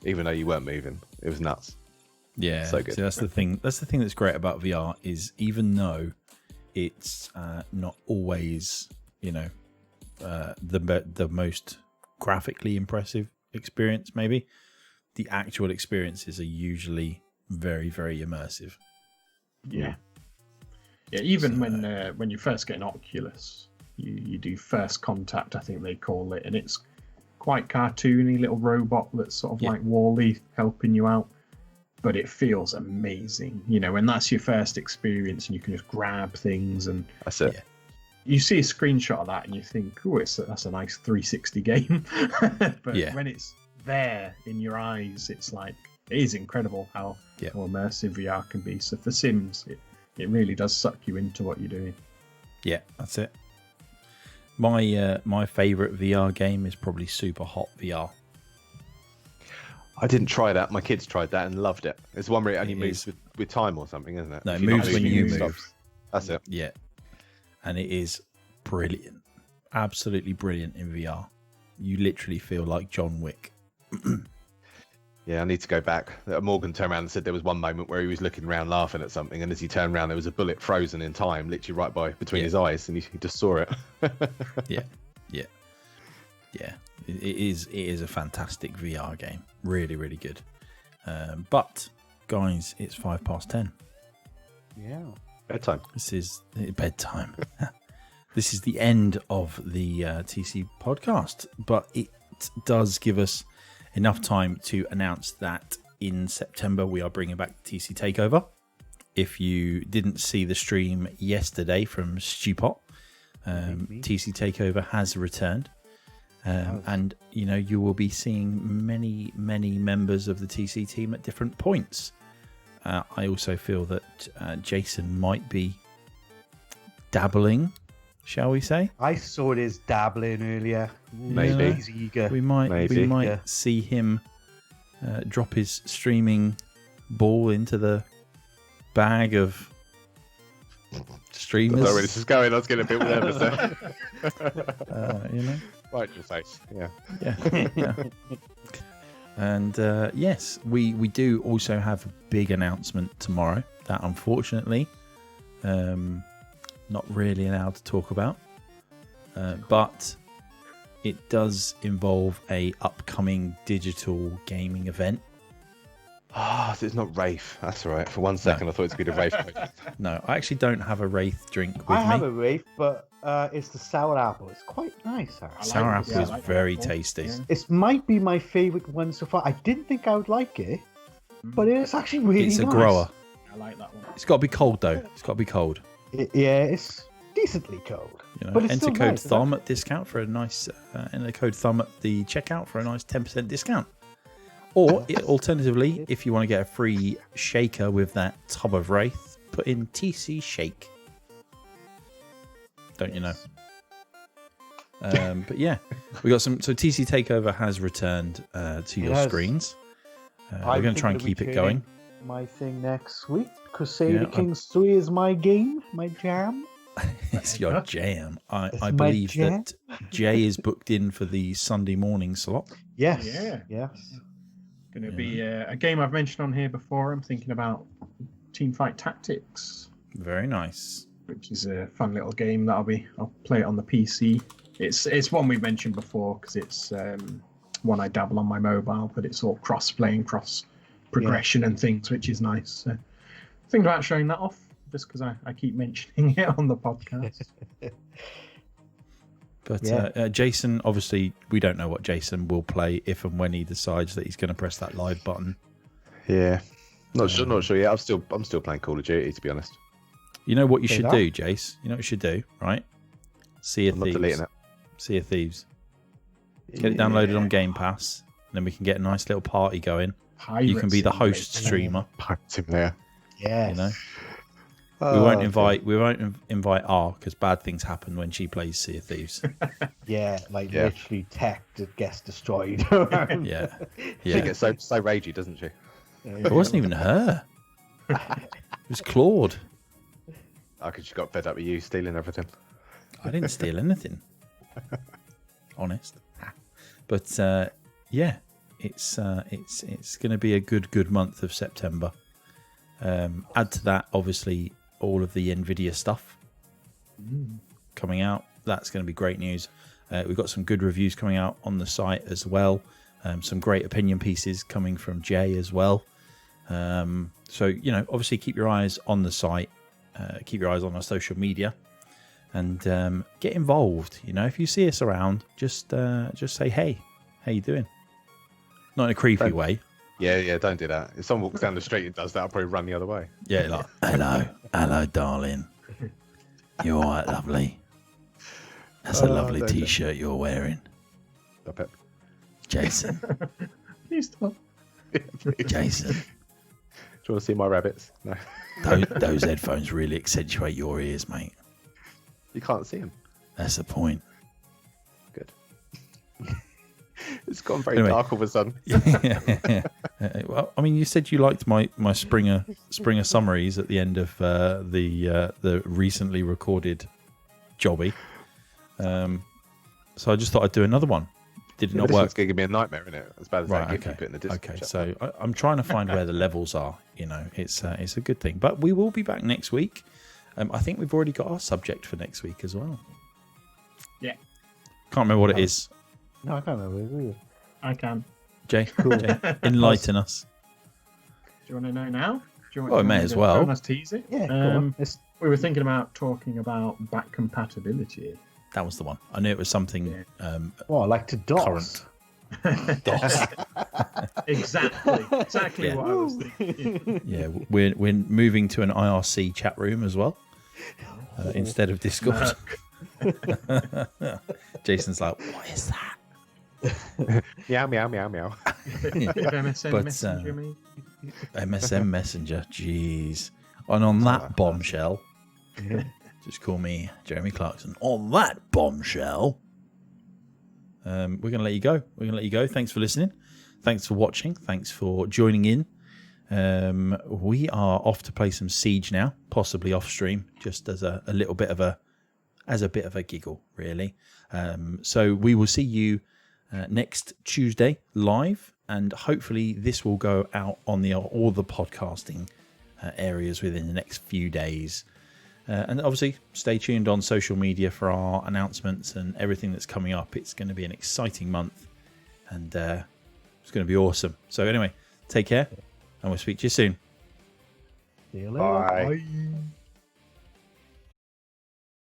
even though you weren't moving. It was nuts. Yeah, so good. So that's the thing. That's the thing that's great about VR is even though it's not always, you know, the most graphically impressive experience, maybe the actual experiences are usually very, very immersive. Yeah. Yeah, even when you first get an Oculus, you do first contact, I think they call it, and it's quite cartoony, little robot that's sort of like Wall-E helping you out, but it feels amazing, you know, and that's your first experience, and you can just grab things, and that's it. You see a screenshot of that, and you think, "Oh, that's a nice 360 game," but when it's there in your eyes, it's like it is incredible how immersive VR can be. So for Sims, it really does suck you into what you're doing. Yeah, that's it. My favourite VR game is probably Super Hot VR. I didn't try that. My kids tried that and loved it. It's one where it only moves with time or something, isn't it? No, it moves when you move. That's it. Yeah. and it is brilliant, absolutely brilliant in VR. You literally feel like John Wick. Yeah, I need to go back. Morgan turned around and said there was one moment where he was looking around laughing at something, and as he turned around, there was a bullet frozen in time, literally right between his eyes, and he just saw it. Yeah. It is a fantastic VR game. Really, really good. But guys, it's 10:05. Yeah. Bedtime. This is bedtime. This is the end of the TC podcast, but it does give us enough time to announce that in September we are bringing back the TC Takeover. If you didn't see the stream yesterday from Stupot, TC Takeover has returned. And you will be seeing many members of the TC team at different points. I also feel that Jason might be dabbling, shall we say? I saw it as dabbling earlier. Maybe. He's eager. We might see him drop his streaming ball into the bag of streamers. Sorry, this is going. I was getting a bit nervous there. Right in your face. Yeah. And yes, we do also have a big announcement tomorrow that unfortunately not really allowed to talk about, but it does involve a upcoming digital gaming event. So it's not Wraith. That's all right. For 1 second, I thought it was going to be the Wraith. No, I actually don't have a Wraith drink with me. I have a Wraith, but it's the sour apple. It's quite nice. Sour apple is very tasty. Yeah. It might be my favourite one so far. I didn't think I would like it, but it's actually really nice. It's a grower. I like that one. It's got to be cold though. It's got to be cold. It's decently cold. But it's enter still code nice, thumb at discount for a nice. Enter code thumb at the checkout for a nice 10% discount. Or alternatively, if you want to get a free shaker with that tub of Wraith, put in TC Shake. Don't you know? But yeah, we got some. So TC Takeover has returned to your screens. We're going to try and keep it going. My thing next week. Crusader Kings 3 is my game, my jam. It's your jam. I believe that Jay is booked in for the Sunday morning slot. Yes. Yeah. Yes. Going to be a game I've mentioned on here before. I'm thinking about Teamfight Tactics. Very nice. Which is a fun little game that I'll play it on the PC. It's one we've mentioned before because it's one I dabble on my mobile, but it's all cross-play and cross-progression and things, which is nice. So thinking about showing that off just because I keep mentioning it on the podcast. But Jason, obviously, we don't know what Jason will play if and when he decides that he's going to press that live button. Yeah, not sure yet. I'm still playing Call of Duty, to be honest. You know what you should do, Jace? You know what you should do, right? Sea of Thieves. Not deleting it. Sea of Thieves. Get it downloaded on Game Pass, and then we can get a nice little party going. You can be the host streamer. Pirates in there. Yeah. You know. We won't invite R because bad things happen when she plays Sea of Thieves. Literally tech that gets destroyed. Yeah. She gets so ragey, doesn't she? It wasn't even her. It was Claude. Because she got fed up with you stealing everything. I didn't steal anything. Honest. But it's going to be a good month of September. Add to that, obviously, all of the Nvidia stuff coming out. That's going to be great news. We've got some good reviews coming out on the site as well. Some great opinion pieces coming from Jay as well. So, obviously keep your eyes on the site. Keep your eyes on our social media. And get involved. If you see us around, just say, hey, how you doing? Not in a creepy way. Yeah, don't do that. If someone walks down the street and does that, I'll probably run the other way. Yeah, like, hello, darling. You all right, lovely? That's a lovely T-shirt you're wearing. Stop it. Jason. Please stop. Jason. Do you want to see my rabbits? No. Those headphones really accentuate your ears, mate. You can't see them. That's the point. Good. It's gone very dark all of a sudden. Well, I mean, you said you liked my Springer summaries at the end of the recently recorded jobby. So I just thought I'd do another one. Did it not This work? one's going to give me a nightmare, isn't it? As bad as Right, that gift okay. you put in the Discord Okay, chat. so I'm trying to find where the levels are. You know, it's a good thing. But we will be back next week. I think we've already got our subject for next week as well. Yeah. Can't remember what it is. No, I can't remember. I can. Jay, Jay, enlighten us. Do you want to know now? Do you want Well, to may as well. Let's tease it. Yeah, go on. We were thinking about talking about back compatibility. That was the one. I knew it was something Well, I like to DOS. current. Exactly what I was thinking. Yeah, we're moving to an IRC chat room as well instead of Discord. Jason's like, what is that? Meow, meow, meow, meow. MSN But, Messenger, me. MSN Messenger, jeez. And on that bombshell, just call me Jeremy Clarkson. On that bombshell, we're going to let you go. Thanks for listening. Thanks for watching. Thanks for joining in. We are off to play some Siege now, possibly off stream, just as a little bit of a giggle, really. So we will see you next Tuesday live, and hopefully this will go out on all the podcasting areas within the next few days. And obviously, stay tuned on social media for our announcements and everything that's coming up. It's going to be an exciting month, and it's going to be awesome. So anyway, take care, and we'll speak to you soon. See you later. Bye. Bye.